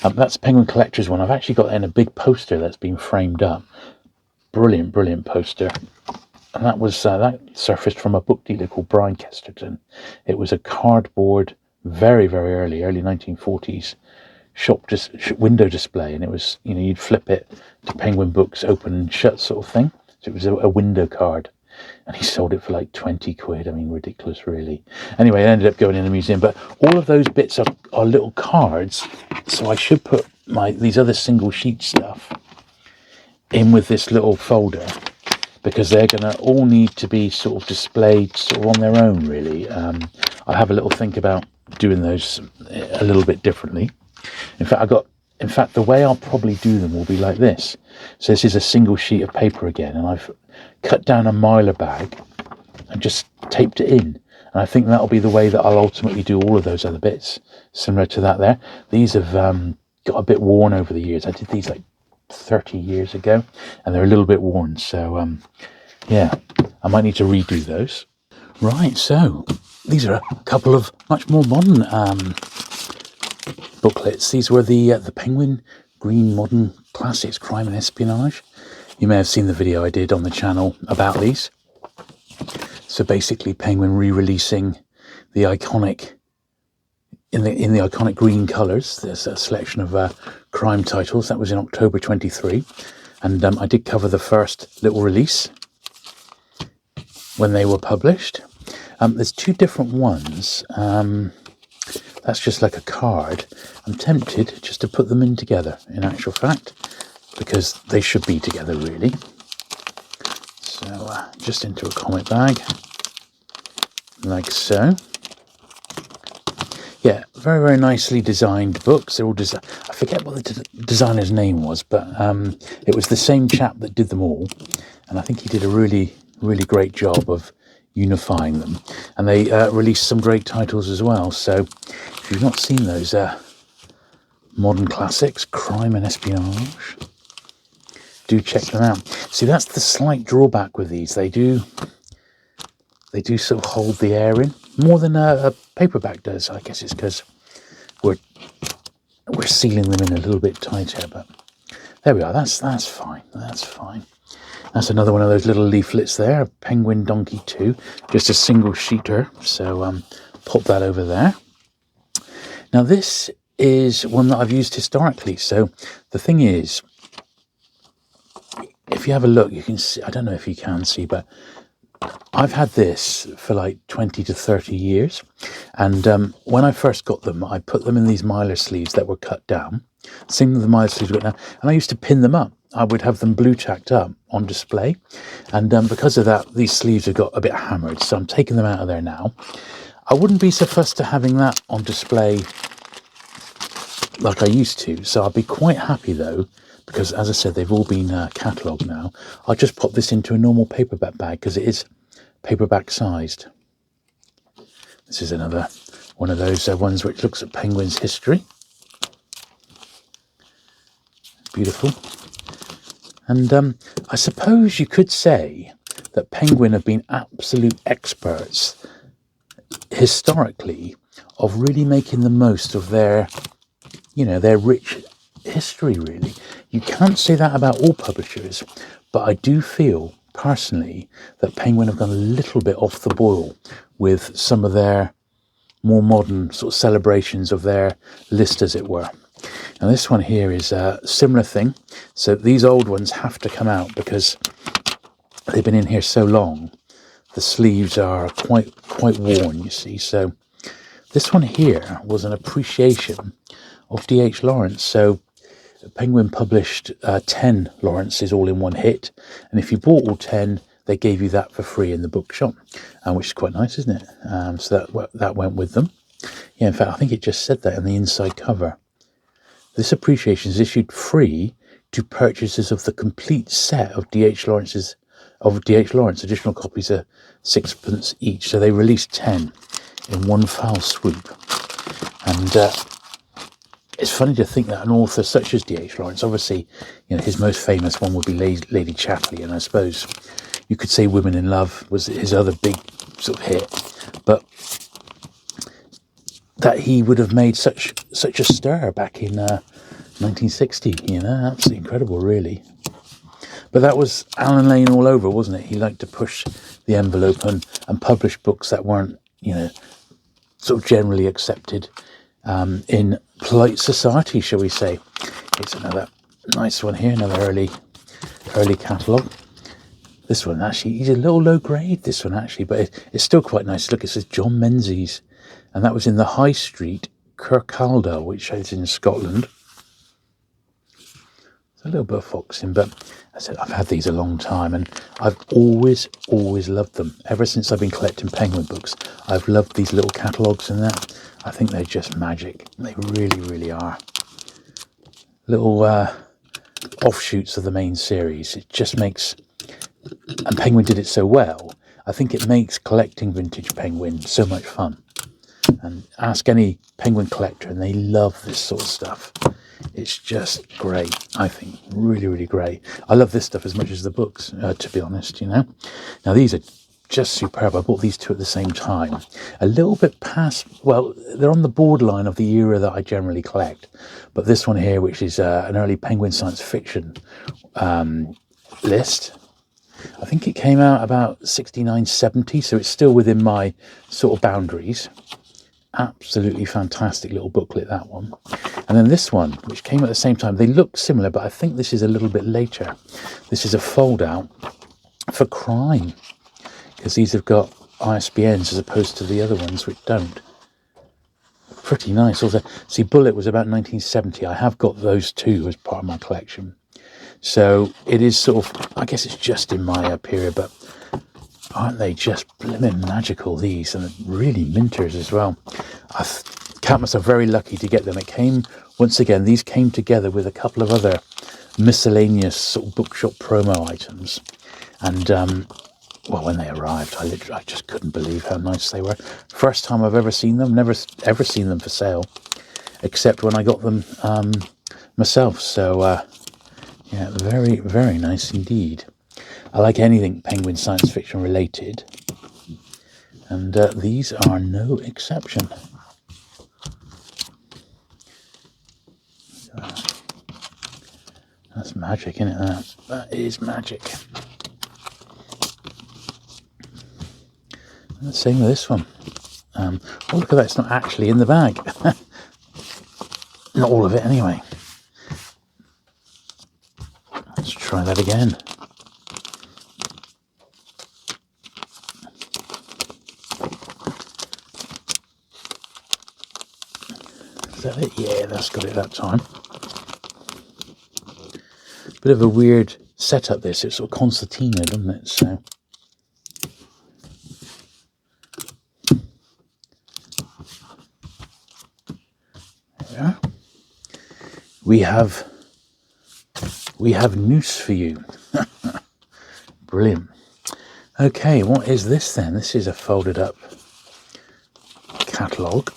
That's Penguin Collector's one. I've actually got it in a big poster that's been framed up. Brilliant poster. And that was that surfaced from a book dealer called Brian Kesterton. It was a cardboard, very early 1940s window display, and it was, you know, you'd flip it to Penguin Books open and shut sort of thing. So it was a window card. And he sold it for like 20 quid. I mean, ridiculous, really. Anyway, it ended up going in the museum. But all of those bits are little cards. So I should put these other single sheet stuff in with this little folder, because they're going to all need to be sort of displayed sort of on their own, really. I'll have a little think about doing those a little bit differently. In fact, the way I'll probably do them will be like this. So this is a single sheet of paper again, and I've cut down a Mylar bag and just taped it in. And I think that'll be the way that I'll ultimately do all of those other bits, similar to that there. These have got a bit worn over the years. I did these like 30 years ago, and they're a little bit worn. So, yeah, I might need to redo those. Right, so these are a couple of much more modern booklets. These were the Penguin Green Modern Classics Crime and Espionage. You may have seen the video I did on the channel about these. So basically Penguin re-releasing the iconic, in the iconic green colours. There's a selection of crime titles. That was in October 23. And I did cover the first little release when they were published. There's two different ones. That's just like a card. I'm tempted just to put them in together, in actual fact, because they should be together, really. So just into a comic bag, like so. Yeah, very, very nicely designed books. They're all I forget what the designer's name was, but it was the same chap that did them all. And I think he did a really, really great job of unifying them. And they released some great titles as well. So if you've not seen those modern classics, crime and espionage, do check them out. See, that's the slight drawback with these. They do sort of hold the air in more than a paperback does. I guess it's because we're sealing them in a little bit tighter, but there we are. That's fine. That's fine. That's another one of those little leaflets there, Penguin Donkey 2, just a single sheeter. So pop that over there. Now this is one that I've used historically. So the thing is, if you have a look, you can see, I don't know if you can see, but I've had this for like 20 to 30 years. And when I first got them, I put them in these miler sleeves that were cut down. Same with the miler sleeves were cut down. And I used to pin them up. I would have them blue tacked up on display. And because of that, these sleeves have got a bit hammered. So I'm taking them out of there now. I wouldn't be so fussed to having that on display like I used to. So I'll be quite happy though, because as I said, they've all been catalogued now. I'll just pop this into a normal paperback bag because it is paperback sized. This is another one of those ones which looks at Penguin's history. Beautiful. And I suppose you could say that Penguin have been absolute experts historically of really making the most of their, their rich history, really. You can't say that about all publishers, but I do feel personally that Penguin have gone a little bit off the boil with some of their more modern sort of celebrations of their list, as it were. Now this one here is a similar thing. So these old ones have to come out because they've been in here so long. The sleeves are quite worn, you see. So this one here was an appreciation of D.H. Lawrence. So Penguin published 10 Lawrences all in one hit. And if you bought all 10, they gave you that for free in the bookshop, which is quite nice, isn't it? So that went with them. Yeah, in fact, I think it just said that on the inside cover. This appreciation is issued free to purchasers of the complete set of D.H. Lawrence. Additional copies are £6 each. So they released 10 in one foul swoop. And it's funny to think that an author such as D.H. Lawrence, obviously, his most famous one would be Lady Chatterley, and I suppose you could say Women in Love was his other big sort of hit. But that he would have made such a stir back in 1960, absolutely incredible, really. But that was Alan Lane all over, wasn't it? He liked to push the envelope and publish books that weren't, sort of generally accepted in polite society, shall we say. Here's another nice one here, another early catalogue. This one, actually, he's a little low grade, this one, actually, but it's still quite nice. Look, it says John Menzies. And that was in the High Street, Kirkcalda, which is in Scotland. It's a little bit of foxing, but I said I've had these a long time, and I've always loved them. Ever since I've been collecting Penguin books, I've loved these little catalogues and that. I think they're just magic. They really, really are. Little offshoots of the main series. It just makes, and Penguin did it so well, I think it makes collecting vintage Penguin so much fun. And ask any Penguin collector and they love this sort of stuff. It's just great, I think. Really, really great. I love this stuff as much as the books, to be honest, Now these are just superb. I bought these two at the same time. A little bit past, well, they're on the borderline of the era that I generally collect. But this one here, which is an early Penguin science fiction list, I think it came out about 69-70, so it's still within my sort of boundaries. Absolutely fantastic little booklet, that one. And then this one, which came at the same time, they look similar, but I think this is a little bit later. This is a fold out for crime, because these have got ISBNs as opposed to the other ones which don't. Pretty nice. Also, see, Bullet was about 1970. I have got those two as part of my collection. So it is sort of, I guess it's just in my period, but aren't they just blimmin' magical, these, and really minters as well. I count myself very lucky to get them. It came, once again, these came together with a couple of other miscellaneous sort of bookshop promo items. And, well, when they arrived, I just couldn't believe how nice they were. First time I've ever seen them, never ever seen them for sale, except when I got them myself. So, yeah, very, very nice indeed. I like anything Penguin science fiction related, and these are no exception. That's magic, isn't it? That is magic. And the same with this one. Oh, look at that, it's not actually in the bag. Not all of it, anyway. Let's try that again. Is that it? Yeah, that's got it that time. Bit of a weird setup this. It's sort of concertina, doesn't it? So there we are. We have news for you. Brilliant. Okay, what is this then? This is a folded up catalogue.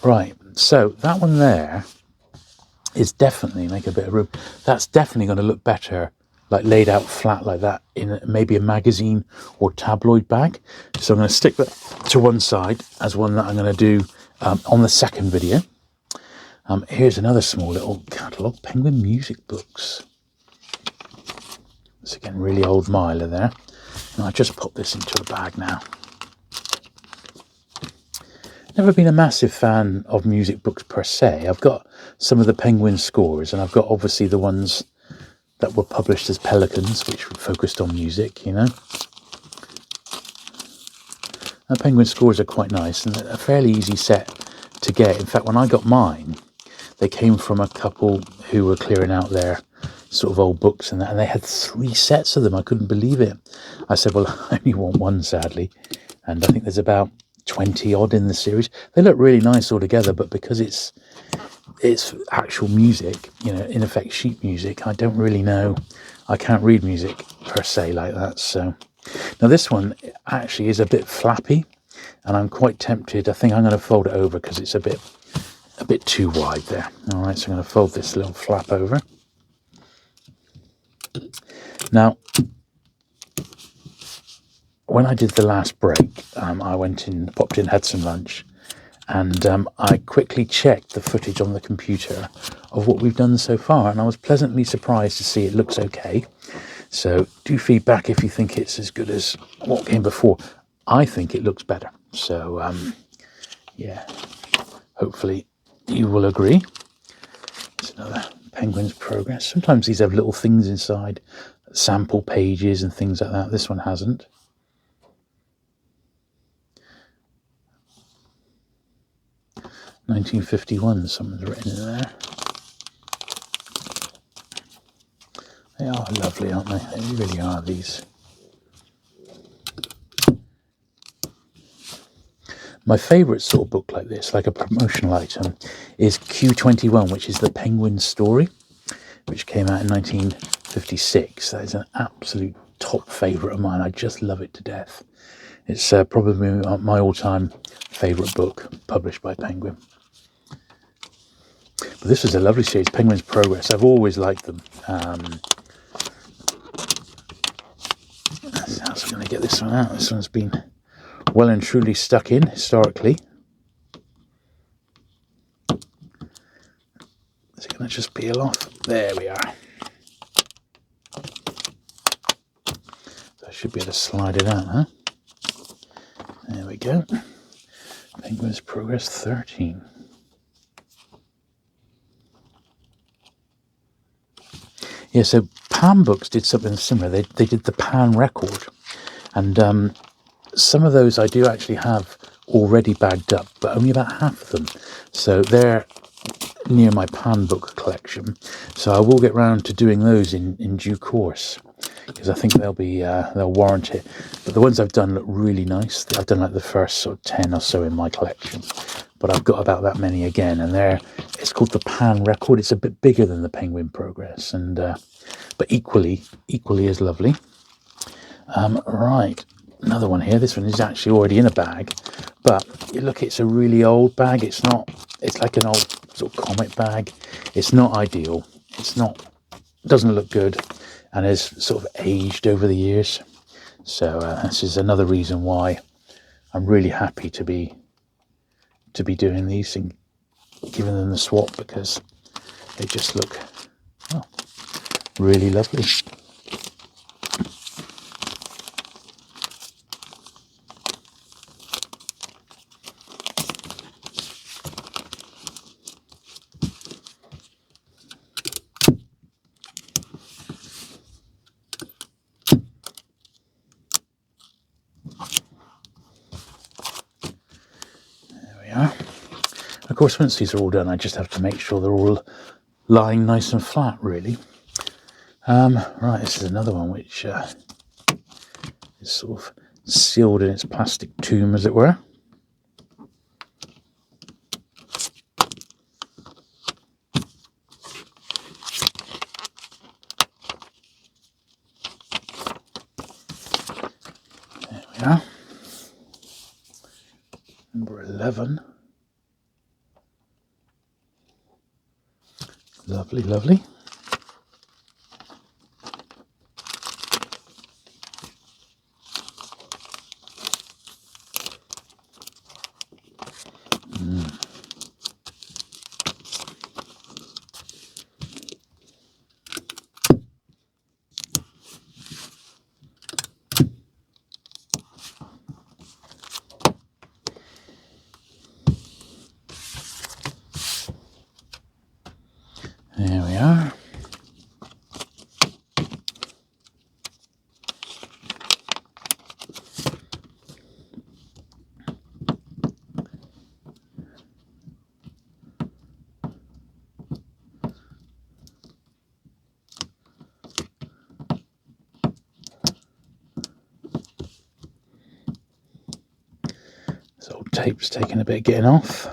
Right, so that one there is definitely, make a bit of room, that's definitely going to look better like laid out flat like that in maybe a magazine or tabloid bag. So I'm going to stick that to one side as one that I'm going to do on the second video. Here's another small little catalogue, Penguin music books. It's again really old miler there. And I just pop this into a bag now. Never been a massive fan of music books per se. I've got some of the Penguin scores, and I've got obviously the ones that were published as Pelicans, which focused on music, you know. The Penguin scores are quite nice and a fairly easy set to get. In fact, when I got mine, they came from a couple who were clearing out their sort of old books and that, and they had 3 sets of them. I couldn't believe it. I said, well, I only want one, sadly. And I think there's about 20 odd in the series. They look really nice all together, but because it's actual music, you know, in effect sheet music, I don't really know. I can't read music per se like that. So now this one actually is a bit flappy, and I'm quite tempted. I think I'm going to fold it over because it's a bit too wide there. All right, so I'm going to fold this little flap over. Now, when I did the last break, I went in, popped in, had some lunch, and I quickly checked the footage on the computer of what we've done so far, and I was pleasantly surprised to see it looks okay. So do feedback if you think it's as good as what came before. I think it looks better. So yeah, hopefully you will agree. It's another Penguin's Progress. Sometimes these have little things inside, sample pages and things like that. This one hasn't. "1951", someone's written in there. They are lovely, aren't they? They really are, these. My favourite sort of book like this, like a promotional item, is Q21, which is the Penguin story, which came out in 1956. That is an absolute top favourite of mine. I just love it to death. It's probably my all-time favourite book published by Penguin. But this was a lovely series, Penguin's Progress. I've always liked them. How's I going to get this one out? This one's been well and truly stuck in historically. Is it going to just peel off? There we are. Should be able to slide it out, huh? There we go. Penguins Progress 13. Yeah, so Pan Books did something similar. They did the Pan record, and some of those I do actually have already bagged up, but only about half of them. So they're near my Pan book collection. So I will get round to doing those in due course, because I think they'll warrant it. But the ones I've done look really nice. I've done like the first sort of 10 or so in my collection, but I've got about that many again, and it's called the Pan record. It's a bit bigger than the Penguin Progress, and but equally as lovely. Right, another one here. This one is actually already in a bag, but you look, it's a really old bag. It's like an old sort of comic bag. It's not ideal. Doesn't look good, and has sort of aged over the years. So this is another reason why I'm really happy to be doing these and giving them the swap, because they just look really lovely. Of course, once these are all done, I just have to make sure they're all lying nice and flat, really. Right, this is another one which is sort of sealed in its plastic tomb, as it were. There we are. Number 11. Lovely, lovely. There we are. This old tape's taking a bit of getting off.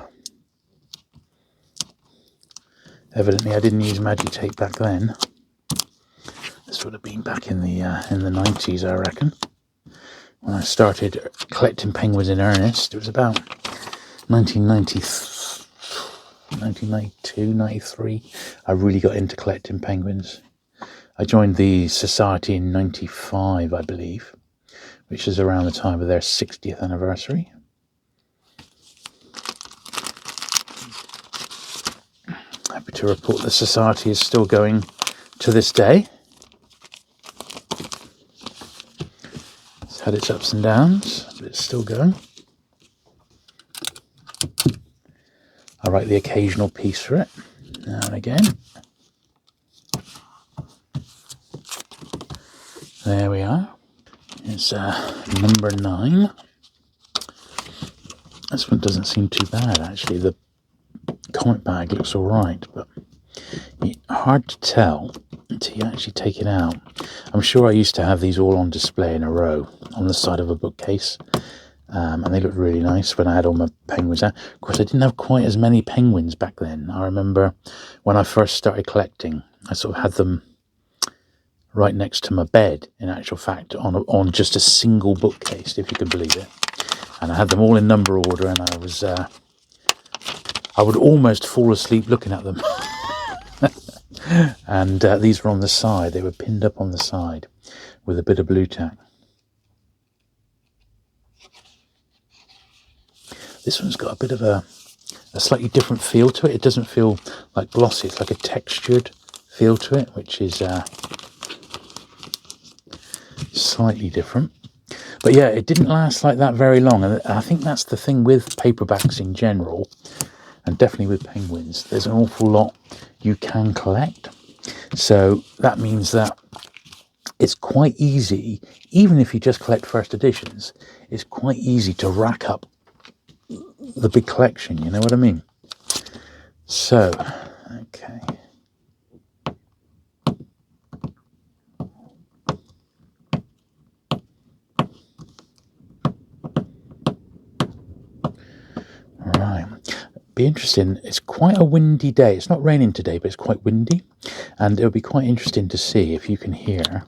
Evidently, I didn't use Magic Tape back then. This would have been back in the 90s, I reckon, when I started collecting penguins in earnest. It was about 1992, 93. I really got into collecting penguins. I joined the society in 95, I believe, which is around the time of their 60th anniversary. Happy to report the society is still going to this day. It's had its ups and downs, but it's still going. I write the occasional piece for it, now and again. There we are. It's number 9. This one doesn't seem too bad, actually. The comic bag looks alright, but hard to tell until you actually take it out. I'm sure I used to have these all on display in a row on the side of a bookcase, and they looked really nice when I had all my penguins out. Of course, I didn't have quite as many penguins back then. I remember when I first started collecting, I sort of had them right next to my bed, in actual fact, on just a single bookcase, if you can believe it. And I had them all in number order, and I would almost fall asleep looking at them. And these were on the side. They were pinned up on the side with a bit of blue tack. This one's got a bit of a slightly different feel to it. It doesn't feel like glossy. It's like a textured feel to it, which is slightly different. But yeah, it didn't last like that very long, and I think that's the thing with paperbacks in general, and definitely with penguins. There's an awful lot you can collect, so that means that it's quite easy, even if you just collect first editions, it's quite easy to rack up the big collection, you know what I mean? So, okay. Right. Be interesting. It's quite a windy day. It's not raining today, but it's quite windy. And it'll be quite interesting to see if you can hear,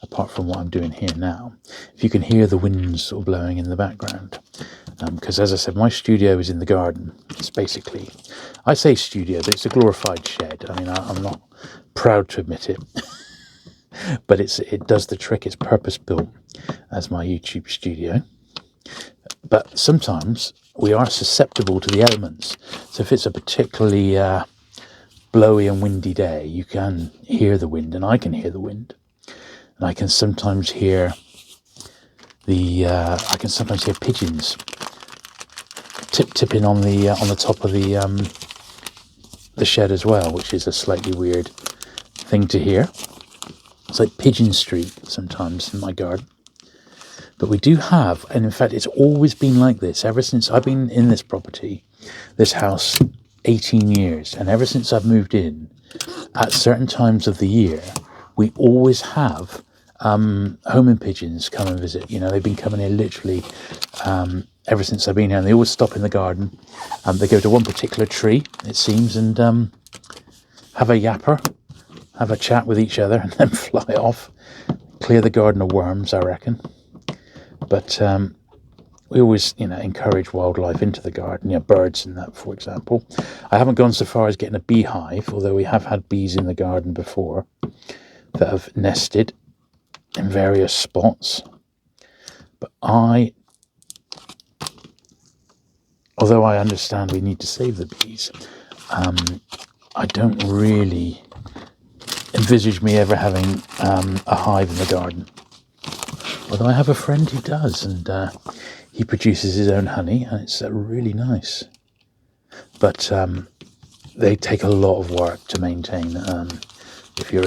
apart from what I'm doing here now, if you can hear the winds sort of blowing in the background. Because as I said, my studio is in the garden. It's basically, I say studio, but it's a glorified shed. I mean, I'm not proud to admit it, but it does the trick. It's purpose built as my YouTube studio. But sometimes we are susceptible to the elements. So if it's a particularly blowy and windy day, you can hear the wind, and I can hear the wind, and I can sometimes hear pigeons tipping on the top of the shed as well, which is a slightly weird thing to hear. It's like Pigeon Street sometimes in my garden. But we do have, and in fact, it's always been like this ever since I've been in this property, this house, 18 years. And ever since I've moved in, at certain times of the year, we always have homing pigeons come and visit. You know, they've been coming here literally ever since I've been here. And they always stop in the garden. They go to one particular tree, it seems, and have a yapper, have a chat with each other, and then fly off, clear the garden of worms, I reckon. But we always, encourage wildlife into the garden, birds and that, for example. I haven't gone so far as getting a beehive, although we have had bees in the garden before that have nested in various spots. But although I understand we need to save the bees, I don't really envisage me ever having a hive in the garden. Although I have a friend who does, and he produces his own honey, and it's really nice. But they take a lot of work to maintain if you're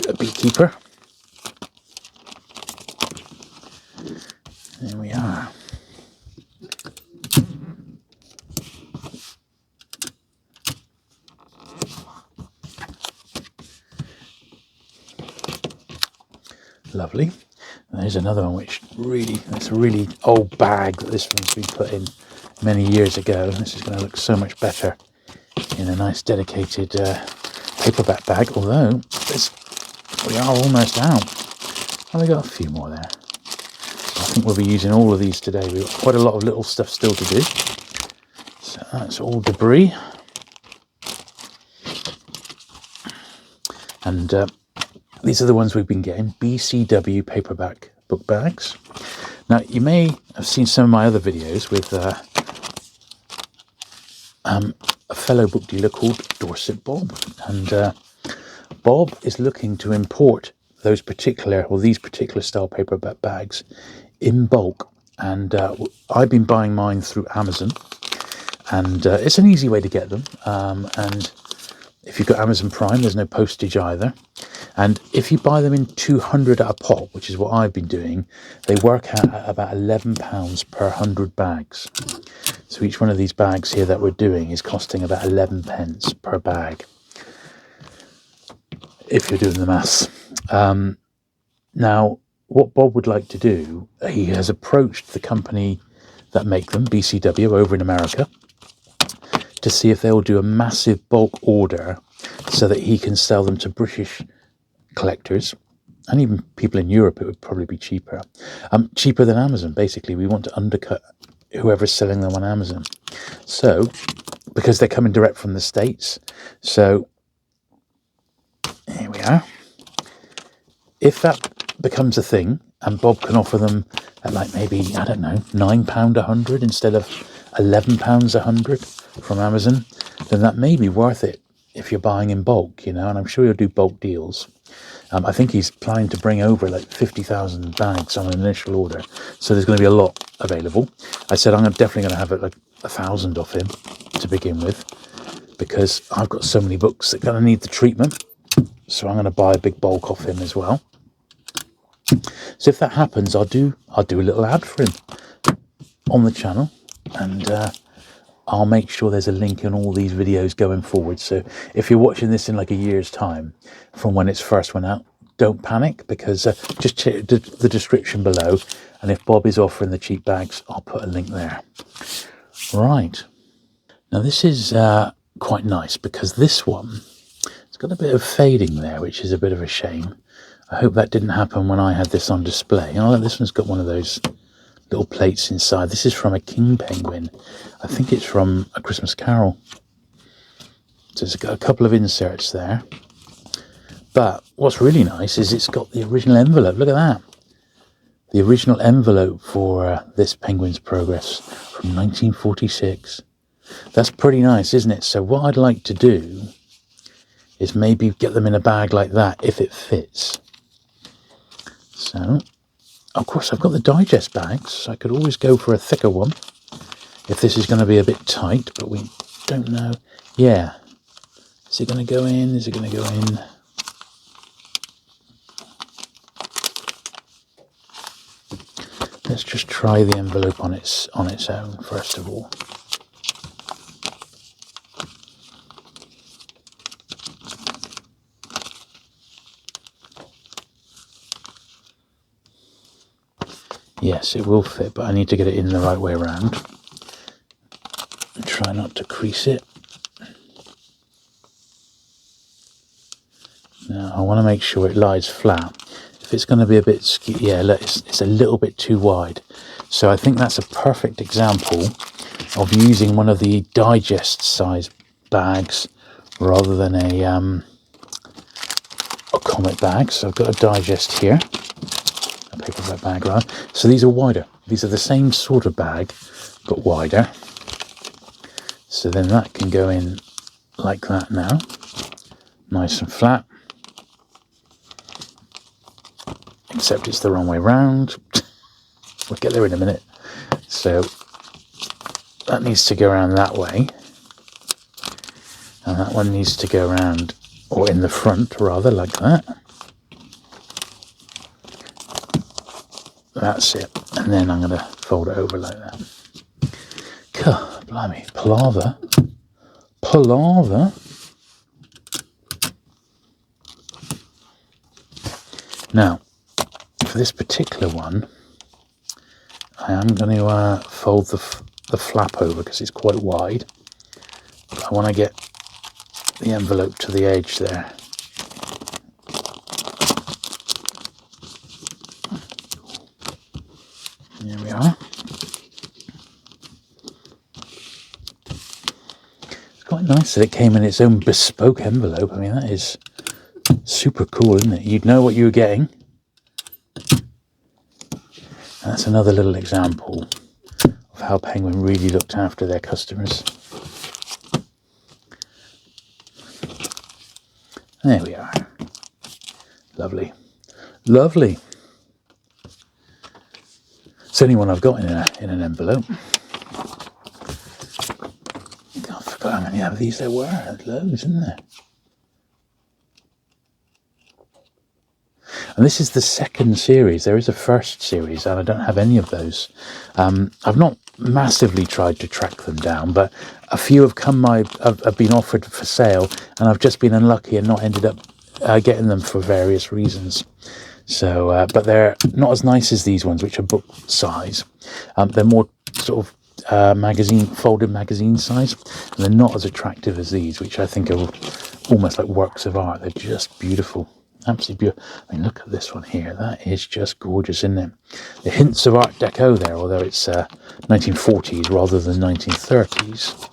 a beekeeper. There we are. Lovely. And there's another one it's a really old bag that this one's been put in many years ago. This is going to look so much better in a nice dedicated paperback bag, although we are almost out. Oh, we got a few more there. I think we'll be using all of these today. We've got quite a lot of little stuff still to do. So that's all debris. And these are the ones we've been getting, BCW paperback book bags. Now, you may have seen some of my other videos with a fellow book dealer called Dorset Bob. And Bob is looking to import these particular style paperback bags in bulk. And I've been buying mine through Amazon. And it's an easy way to get them. And if you've got Amazon Prime, there's no postage either. And if you buy them in 200 at a pop, which is what I've been doing, they work out at about £11 per 100 bags. So each one of these bags here that we're doing is costing about 11 pence per bag, if you're doing the maths. Now, what Bob would like to do, he has approached the company that make them, BCW, over in America, to see if they'll do a massive bulk order so that he can sell them to British collectors and even people in Europe. It would probably be cheaper than Amazon. Basically, we want to undercut whoever's selling them on Amazon, so because they're coming direct from the States. So here we are. If that becomes a thing and Bob can offer them at like maybe, I don't know, £9 a hundred instead of £11 a hundred from Amazon, then that may be worth it if you're buying in bulk, and I'm sure you'll do bulk deals. I think he's planning to bring over like 50,000 bags on an initial order. So there's going to be a lot available. I said I'm definitely going to have like 1,000 of him to begin with, because I've got so many books that are going to need the treatment. So I'm going to buy a big bulk off him as well. So if that happens, I'll do a little ad for him on the channel, and I'll make sure there's a link in all these videos going forward. So if you're watching this in like a year's time from when it's first went out, don't panic, because just check the description below, and if Bob is offering the cheap bags, I'll put a link there. Right, now this is quite nice, because this one, it's got a bit of fading there, which is a bit of a shame. I hope that didn't happen when I had this on display. Oh, this one's got one of those little plates inside. This is from a king penguin. I think it's from A Christmas Carol. So it's got a couple of inserts there. But what's really nice is it's got the original envelope. Look at that. The original envelope for this Penguin's Progress from 1946. That's pretty nice, isn't it? So what I'd like to do is maybe get them in a bag like that if it fits. So, of course, I've got the digest bags, so I could always go for a thicker one if this is going to be a bit tight, but we don't know. Yeah. Is it going to go in? Is it going to go in? Let's just try the envelope on its own, first of all. Yes, it will fit, but I need to get it in the right way around. And try not to crease it. Now, I want to make sure it lies flat. If it's going to be a bit skew, yeah, look, it's a little bit too wide. So I think that's a perfect example of using one of the digest size bags rather than a comet bag. So I've got a digest here. Paperback bag rather. So these are wider. These are the same sort of bag, but wider. So then that can go in like that now. Nice and flat. Except it's the wrong way round. We'll get there in a minute. So that needs to go around that way. And that one needs to go around, or in the front rather, like that. That's it. And then I'm going to fold it over like that. God, blimey. Palaver. Palaver. Now, for this particular one, I am going to fold the flap over because it's quite wide. But I want to get the envelope to the edge there. There we are. It's quite nice that it came in its own bespoke envelope. I mean, that is super cool, isn't it? You'd know what you were getting. That's another little example of how Penguin really looked after their customers. There we are. Lovely. Lovely. It's the only one I've got in an envelope. I forgot how many of these there were. There's loads, isn't there? And this is the second series. There is a first series, and I don't have any of those. I've not massively tried to track them down, but a few have come. Have been offered for sale, and I've just been unlucky and not ended up getting them for various reasons. So, but they're not as nice as these ones, which are book size. They're more sort of folded magazine size, and they're not as attractive as these, which I think are almost like works of art. They're just beautiful. Absolutely beautiful. I mean, look at this one here. That is just gorgeous, isn't it? The hints of Art Deco there, although it's 1940s rather than 1930s.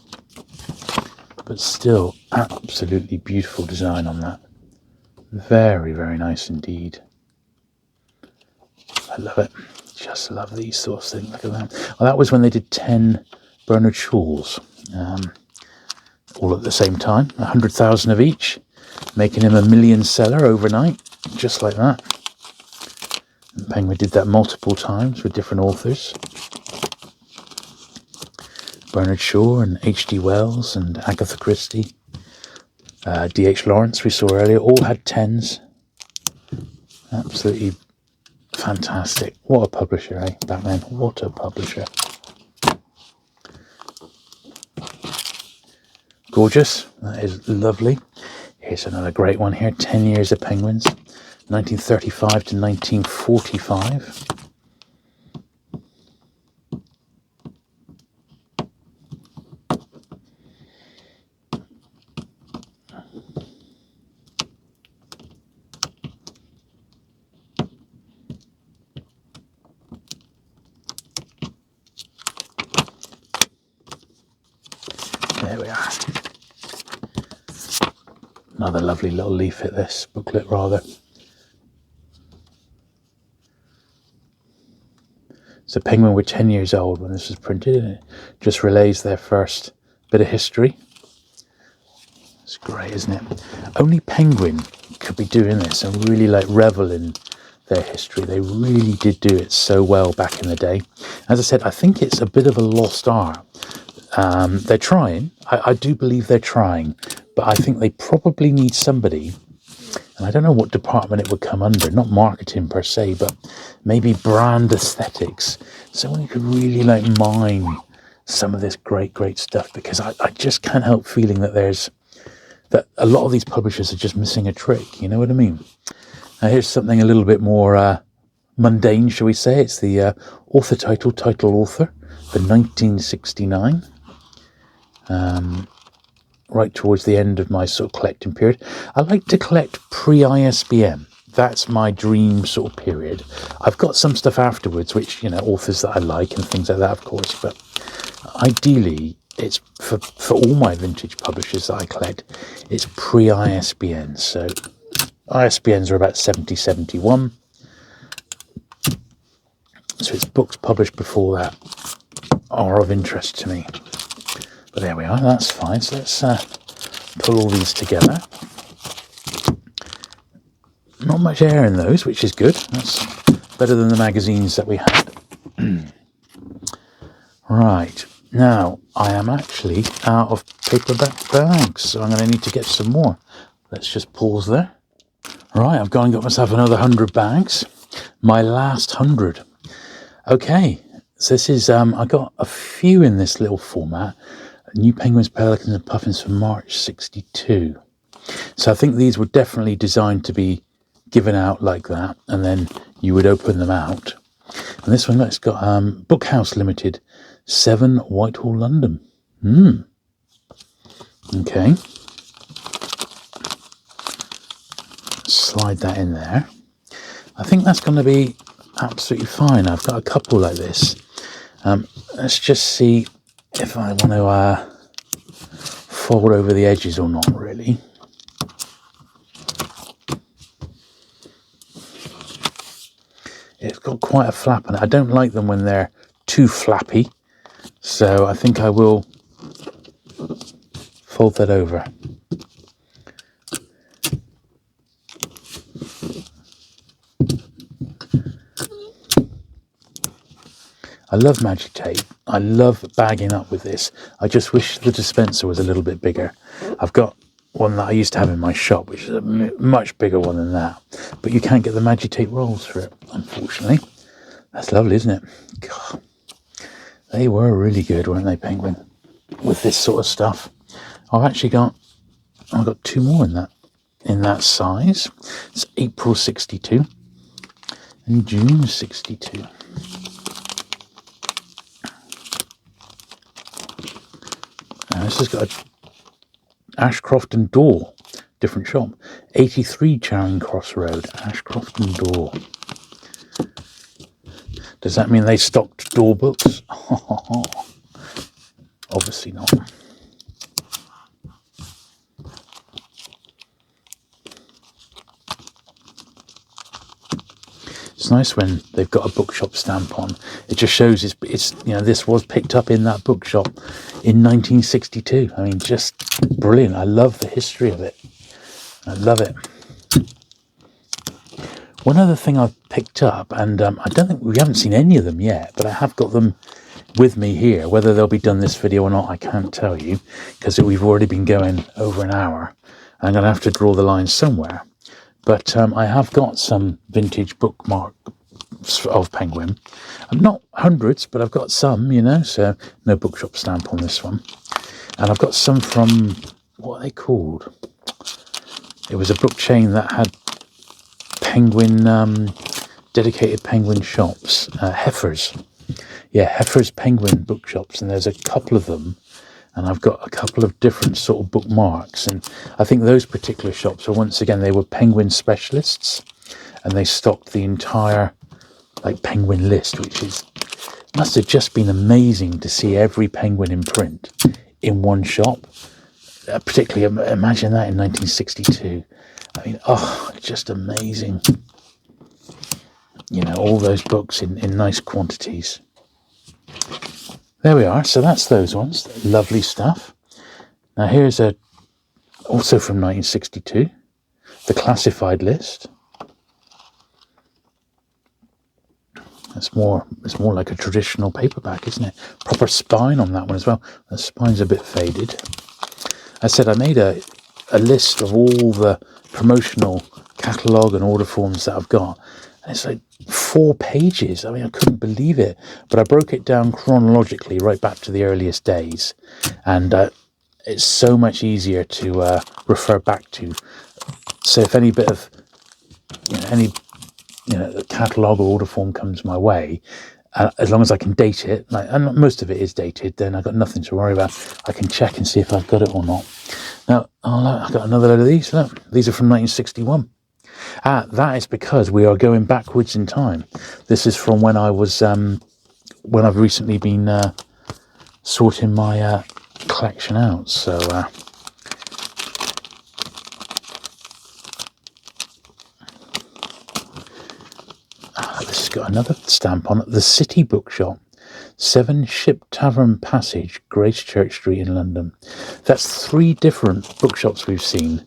But still, absolutely beautiful design on that. Very, very nice indeed. I love it. Just love these sorts of things. Look at that. Well, that was when they did 10 Bernard Shawls. All at the same time. 100,000 of each. Making him a million seller overnight. just like that. And Penguin did that multiple times with different authors. Bernard Shaw and H.G. Wells and Agatha Christie. D.H. Lawrence, we saw earlier, all had 10s. Absolutely fantastic. What a publisher, eh? Batman, what a publisher. Gorgeous. That is lovely. Here's another great one here. 10 Years of Penguins. 1935 to 1945. There we are. Another lovely little leaflet, this booklet rather. So Penguin were 10 years old when this was printed, and it just relays their first bit of history. It's great, isn't it? Only Penguin could be doing this and really like revel in their history. They really did do it so well back in the day. As I said, I think it's a bit of a lost art. They're trying. I do believe they're trying, but I think they probably need somebody, and I don't know what department it would come under, not marketing per se, but maybe brand aesthetics. Someone who could really like mine some of this great stuff, because I just can't help feeling that a lot of these publishers are just missing a trick, you know what I mean? Now here's something a little bit more mundane, shall we say. It's the author title author for 1969. Right towards the end of my sort of collecting period. I like to collect pre-ISBN. That's my dream sort of period. I've got some stuff afterwards, which, you know, authors that I like and things like that, of course, but ideally it's for all my vintage publishers that I collect, it's pre-ISBN. So ISBNs are about 70, 71. So it's books published before that are of interest to me. But there we are, that's fine. So let's pull all these together. Not much air in those, which is good. That's better than the magazines that we had. Right, now I am actually out of paperback bags, so I'm going to need to get some more. Let's just pause there. Right, I've gone and got myself another 100 bags. My last 100. Okay, so this is, I got a few in this little format. New Penguins, Pelicans and Puffins for March 62. So I think these were definitely designed to be given out like that, and then you would open them out. And this one, it's got Bookhouse Limited, 7 Whitehall, London. Okay. Slide that in there. I think that's going to be absolutely fine. I've got a couple like this. Let's just see if I want to fold over the edges or not, really. It's got quite a flap on it. I don't like them when they're too flappy, so I think I will fold that over. I love magic tape. I love bagging up with this. I just wish the dispenser was a little bit bigger. I've got one that I used to have in my shop, which is a much bigger one than that. But you can't get the magic tape rolls for it, unfortunately. That's lovely, isn't it? God, they were really good, weren't they, Penguin? With this sort of stuff. I've got 2 more in that size. It's April 62 and June 62. Now this has got a Ashcroft and Daw, different shop. 83 Charing Cross Road, Ashcroft and Daw. Does that mean they stocked Daw books? Obviously not. It's nice when they've got a bookshop stamp on. It just shows it's you know, this was picked up in that bookshop in 1962. I mean, just brilliant. I love the history of it. I love it. One other thing I've picked up, and I don't think we haven't seen any of them yet, but I have got them with me here. Whether they'll be done this video or not, I can't tell you, because we've already been going over an hour. I'm going to have to draw the line somewhere. But I have got some vintage bookmarks of Penguin. Not hundreds, but I've got some, you know, so no bookshop stamp on this one. And I've got some from, what are they called? It was a book chain that had Penguin, dedicated Penguin shops, Heifer's. Yeah, Heifer's Penguin bookshops, and there's a couple of them, and I've got a couple of different sort of bookmarks, and I think those particular shops are, once again, they were Penguin specialists, and they stocked the entire, like, Penguin list, which must have just been amazing to see every Penguin in print in one shop. Particularly, imagine that in 1962. I mean, oh, just amazing. You know, all those books in nice quantities. There we are. So that's those ones. Lovely stuff. Now here's also from 1962, the classified list. It's more like a traditional paperback, isn't it? Proper spine on that one as well. The spine's a bit faded. I said I made a list of all the promotional catalogue and order forms that I've got. And it's like 4 pages. I mean, I couldn't believe it. But I broke it down chronologically right back to the earliest days. And it's so much easier to refer back to. So if any bit of, the catalogue or order form comes my way, as long as I can date it, and most of it is dated, then I've got nothing to worry about. I can check and see if I've got it or not. Now, I've got another load of these. Look, these are from 1961. That is because we are going backwards in time. This is from when I was, when I've recently been sorting my collection out. So, this has got another stamp on it. The City Bookshop, 7 Ship Tavern Passage, Gracechurch Street in London. That's 3 different bookshops we've seen.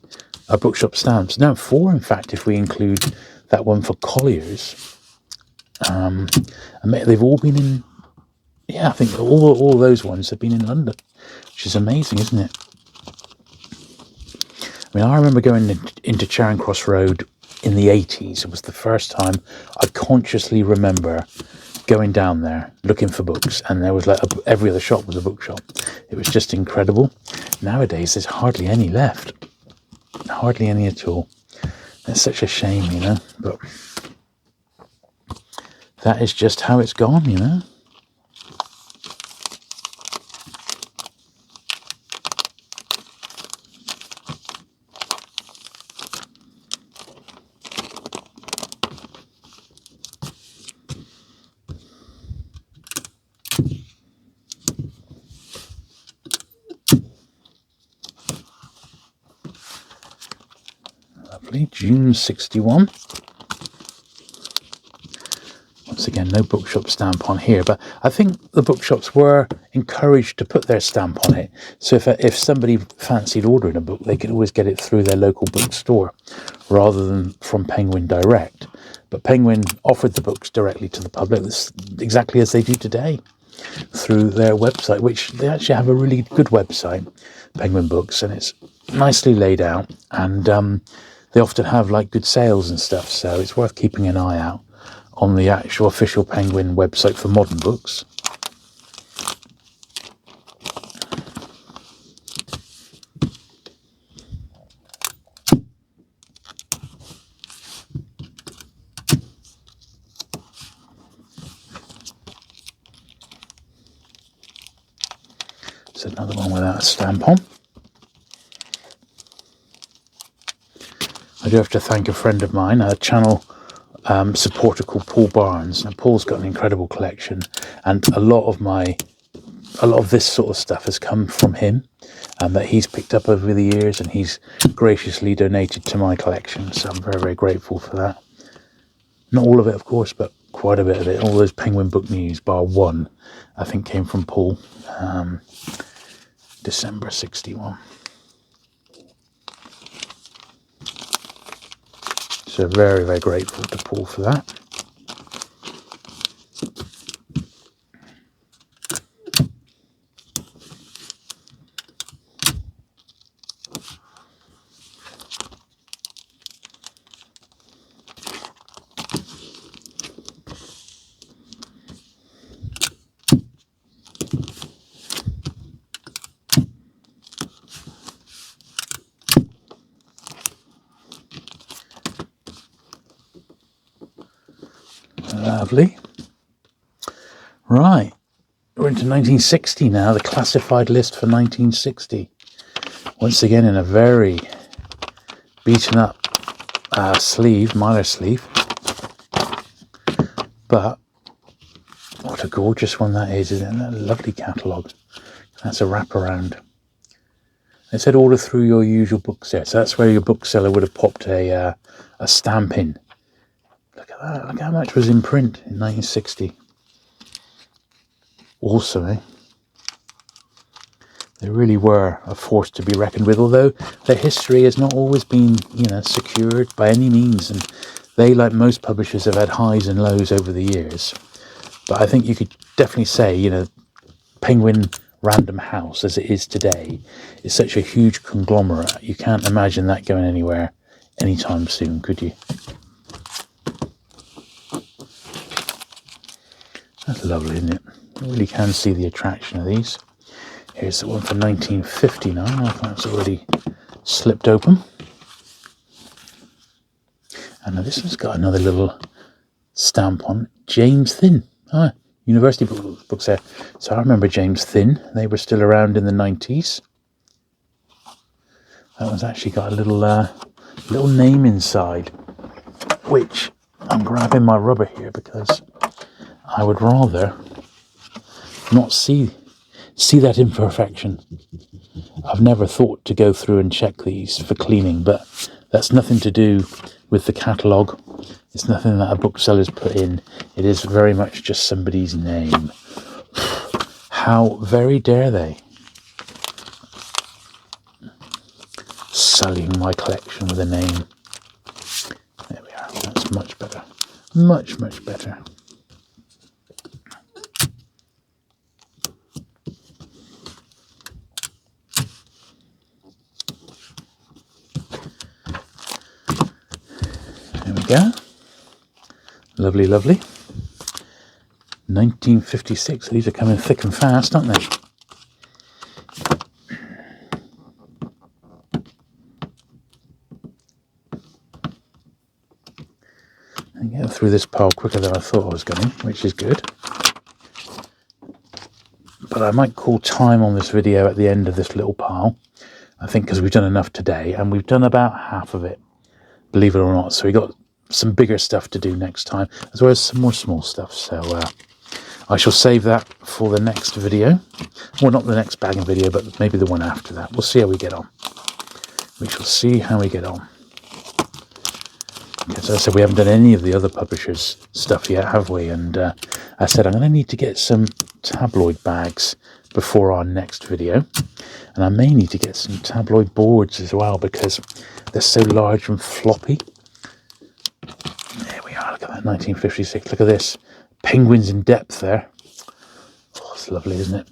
Bookshop stamps. Now 4, in fact, if we include that one for Collier's. And they've all been in. Yeah, I think all those ones have been in London, which is amazing, isn't it? I mean, I remember going into Charing Cross Road in the 80s. It was the first time I consciously remember going down there looking for books, and there was like every other shop was a bookshop. It was just incredible. Nowadays, there's hardly any left. Hardly any at all. It's such a shame, you know, but that is just how it's gone, you know. Lovely. June 61. Once again, no bookshop stamp on here, but I think the bookshops were encouraged to put their stamp on it. So if somebody fancied ordering a book, they could always get it through their local bookstore rather than from Penguin direct. But Penguin offered the books directly to the public, exactly as they do today, through their website, which they actually have a really good website, Penguin Books, and it's nicely laid out, and they often have like good sales and stuff, so it's worth keeping an eye out on the actual official Penguin website for modern books. It's another one without a stamp on. I do have to thank a friend of mine, a channel supporter called Paul Barnes. Now, Paul's got an incredible collection, and a lot of this sort of stuff has come from him, that he's picked up over the years, and he's graciously donated to my collection. So I'm very, very grateful for that. Not all of it, of course, but quite a bit of it. All those Penguin Book News, bar one, I think came from Paul. December 61. So very, very grateful to Paul for that. Lovely. Right, we're into 1960 now, the classified list for 1960. Once again in a very beaten up sleeve, minor sleeve. But what a gorgeous one that is, isn't it? A lovely catalogue. That's a wraparound. It said order through your usual bookseller. So that's where your bookseller would have popped a stamp in. Look at that. Look how much was in print in 1960. Also, they really were a force to be reckoned with, although their history has not always been, secured by any means. And they, like most publishers, have had highs and lows over the years. But I think you could definitely say, Penguin Random House, as it is today, is such a huge conglomerate. You can't imagine that going anywhere anytime soon, could you? That's lovely, isn't it? You really can see the attraction of these. Here's the one for 1959. I think that's already slipped open. And now this one's got another little stamp on it. James Thin. University books there. So I remember James Thin. They were still around in the 90s. That one's actually got a little name inside, which I'm grabbing my rubber here because I would rather not see that imperfection. I've never thought to go through and check these for cleaning, but that's nothing to do with the catalogue. It's nothing that a bookseller's put in. It is very much just somebody's name. How very dare they? Sullying my collection with a name. There we are. That's much better. Much, much better. There we go. Lovely, lovely. 1956. These are coming thick and fast, aren't they? I get through this pile quicker than I thought I was going, which is good. But I might call time on this video at the end of this little pile. I think because we've done enough today, and we've done about half of it, believe it or not. So we got some bigger stuff to do next time, as well as some more small stuff. So I shall save that for the next video. Well, not the next bagging video, but maybe the one after that. We'll see how we get on. We shall see how we get on. As I said, we haven't done any of the other publishers' stuff yet, have we? And I said I'm going to need to get some tabloid bags before our next video. And I may need to get some tabloid boards as well, because they're so large and floppy. There we are. Look at that, 1956. Look at this. Penguins in depth there. Oh, it's lovely, isn't it?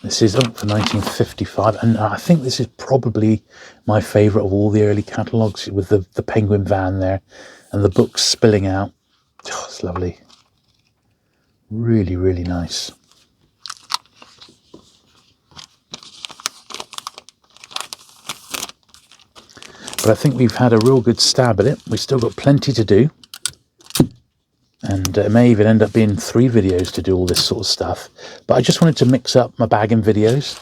This is up for 1955, and I think this is probably my favourite of all the early catalogues, with the penguin van there and the books spilling out. Oh, it's lovely. Really, really nice. But I think we've had a real good stab at it. We've still got plenty to do. And it may even end up being 3 videos to do all this sort of stuff. But I just wanted to mix up my bagging videos,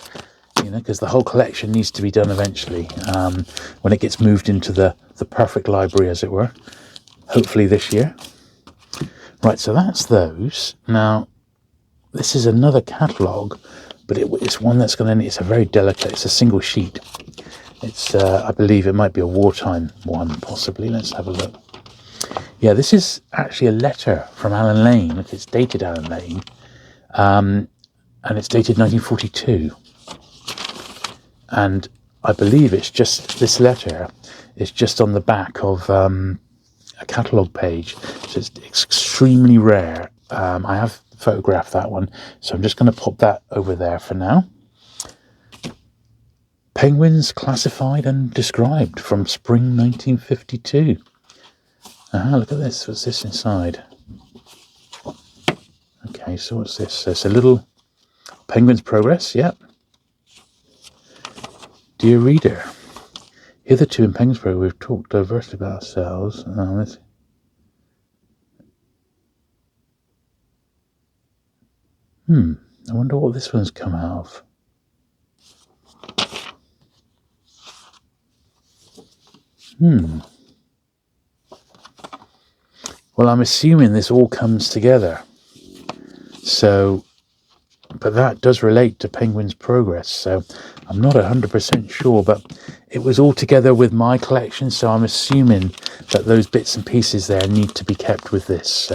because the whole collection needs to be done eventually, when it gets moved into the perfect library, as it were. Hopefully this year. Right, so that's those. Now, this is another catalogue, but it's one that's going to, it's a very delicate, it's a single sheet. It's, I believe it might be a wartime one, possibly. Let's have a look. Yeah, this is actually a letter from Alan Lane. Look, it's dated Alan Lane. And it's dated 1942. And I believe it's just this letter is just on the back of a catalogue page, so it's extremely rare. I have photographed that one, so I'm just going to pop that over there for now. Penguins classified and described from spring 1952. Look at this. What's this inside? Okay, so what's this? So it's a little Penguins Progress, yep. Dear reader, hitherto in Penguins Progress we've talked diversely about ourselves. I wonder what this one's come out of. Well, I'm assuming this all comes together. So, but that does relate to Penguins Progress, so I'm not 100% sure, but it was all together with my collection, so I'm assuming that those bits and pieces there need to be kept with this, so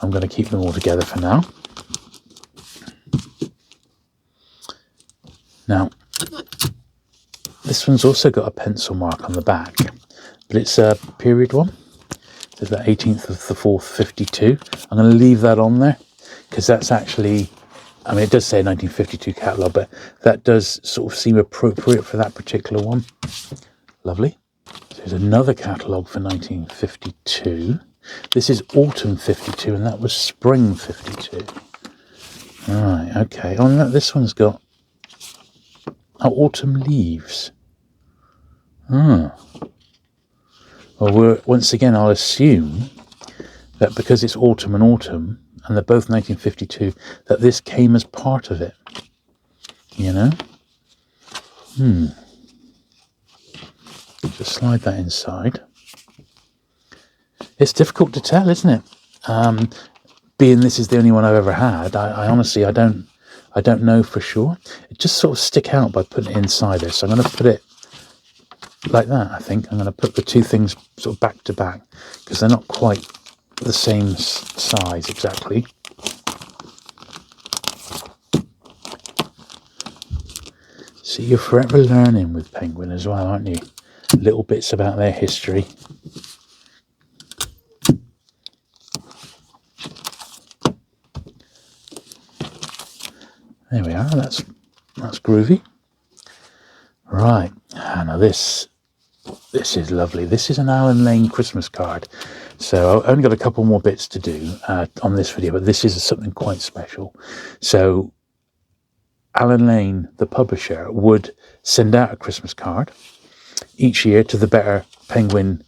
I'm going to keep them all together for now. Now, this one's also got a pencil mark on the back, but it's a period one. It's the 18th of the 4th, 52. I'm going to leave that on there because that's actually, I mean, it does say 1952 catalogue, but that does sort of seem appropriate for that particular one. Lovely. There's another catalogue for 1952. This is autumn 52, and that was spring 52. All right, okay. Oh, no, this one's got autumn leaves. Well, once again, I'll assume that because it's autumn and autumn, and they're both 1952, that this came as part of it. You know? Just slide that inside. It's difficult to tell, isn't it? Being this is the only one I've ever had, I honestly, I don't know for sure. It just sort of stick out by putting it inside this. So I'm going to put it like that, I think. I'm going to put the two things sort of back to back because they're not quite the same size exactly. See, you're forever learning with Penguin as well, aren't you? Little bits about their history. There we are, that's groovy. Right, now this is lovely. This is an Alan Lane Christmas card. So I've only got a couple more bits to do on this video, but this is something quite special. So Alan Lane, the publisher, would send out a Christmas card each year to the Better Penguin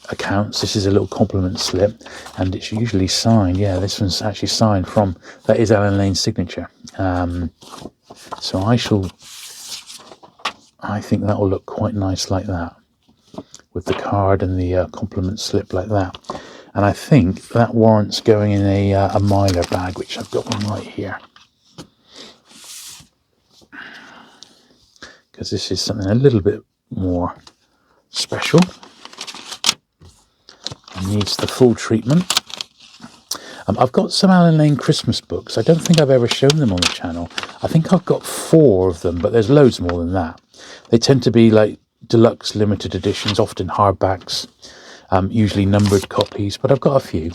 accounts. This is a little compliment slip, and it's usually signed. Yeah, this one's actually signed from, that is Alan Lane's signature. So I think that will look quite nice like that, with the card and the compliment slip like that. And I think that warrants going in a Mylar bag, which I've got one right here. Because this is something a little bit more special. It needs the full treatment. I've got some Alan Lane Christmas books. I don't think I've ever shown them on the channel. I think I've got 4 of them, but there's loads more than that. They tend to be like deluxe limited editions, often hardbacks, usually numbered copies, but I've got a few.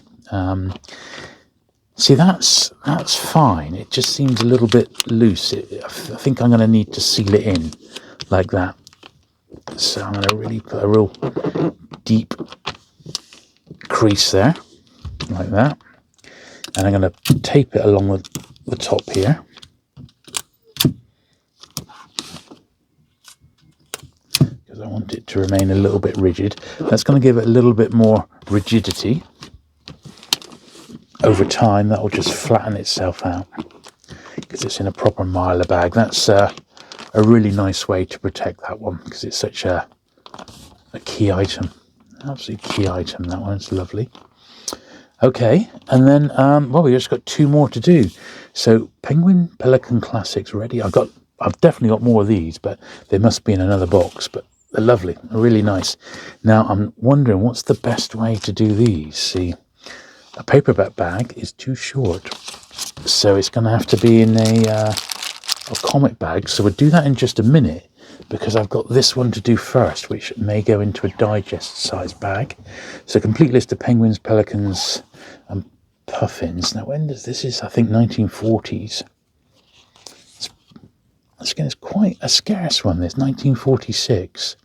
See, that's fine. It just seems a little bit loose. I think I'm going to need to seal it in like that. So I'm going to really put a real deep crease there, like that. And I'm going to tape it along the top here. Because I want it to remain a little bit rigid. That's going to give it a little bit more rigidity. Over time, that will just flatten itself out. Because it's in a proper Mylar bag. That's a really nice way to protect that one. Because it's such a key item. Absolutely key item, that one. It's lovely. Okay, and then, well, we just got 2 more to do. So, Penguin Pelican Classics ready. I've definitely got more of these, but they must be in another box. But they're lovely, they're really nice. Now, I'm wondering what's the best way to do these. See, a paperback bag is too short, so it's going to have to be in a comic bag. So we'll do that in just a minute. because I've got this one to do first, which may go into a digest size bag. So complete list of penguins, pelicans and puffins. Now when does this is, I think 1940s. It's quite a scarce one, this 1946.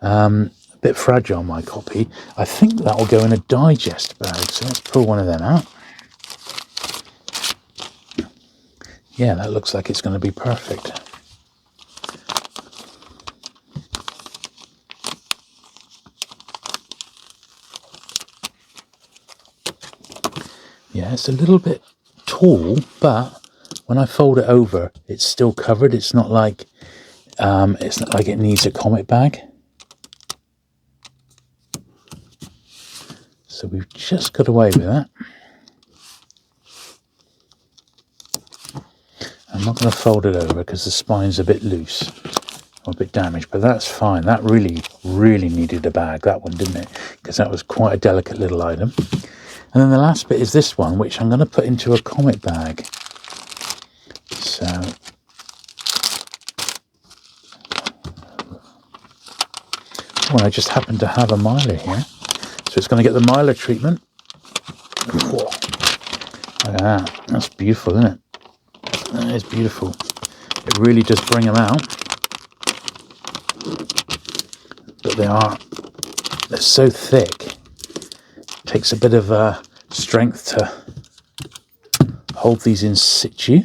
A bit fragile, my copy. I think that will go in a digest bag, so let's pull one of them out. Yeah, that looks like it's going to be perfect. Yeah, it's a little bit tall, but when I fold it over, it's still covered. It's not like it needs a comic bag. So we've just got away with that. I'm not going to fold it over because the spine's a bit loose or a bit damaged, but that's fine. That really, really needed a bag, that one, didn't it? Because that was quite a delicate little item. And then the last bit is this one, which I'm going to put into a comic bag. So I just happen to have a miler here. So it's going to get the miler treatment. Whoa. Look at that. That's beautiful, isn't it? That is beautiful. It really does bring them out. But they're so thick. It takes a bit of strength to hold these in situ.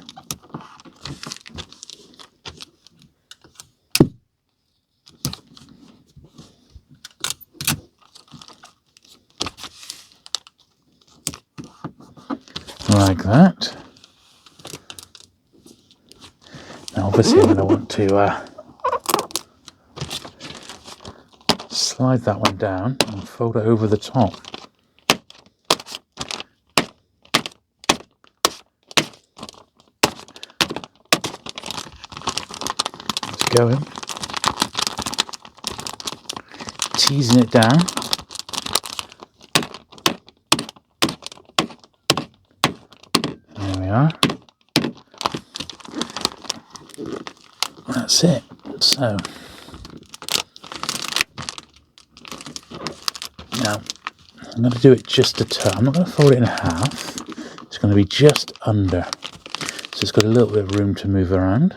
Like that. Now obviously I'm going to want to slide that one down and fold it over the top. It's going. Teasing it down. There we are. That's it. So now I'm going to do it just a touch. I'm not going to fold it in half. It's going to be just under. So it's got a little bit of room to move around.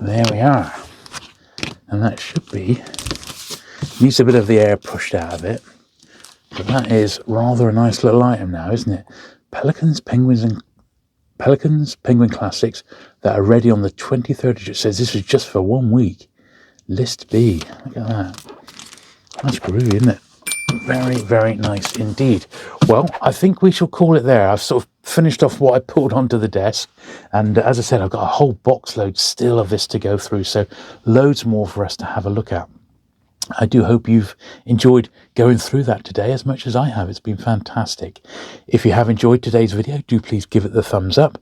There we are. And that should be, needs a bit of the air pushed out of it, but that is rather a nice little item now, isn't it? Pelicans, penguin classics that are ready on the 23rd. It says this was just for 1 week. List B. Look at that. That's groovy, isn't it? Very, very nice indeed. Well, I think we shall call it there. I've sort of finished off what I pulled onto the desk, and as I said, I've got a whole box load still of this to go through, so loads more for us to have a look at. I do hope you've enjoyed going through that today as much as I have. It's been fantastic. If you have enjoyed today's video, do please give it the thumbs up.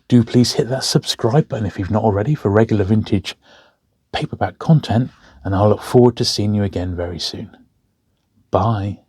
Do please hit that subscribe button if you've not already for regular vintage paperback content, and I'll look forward to seeing you again very soon. Bye.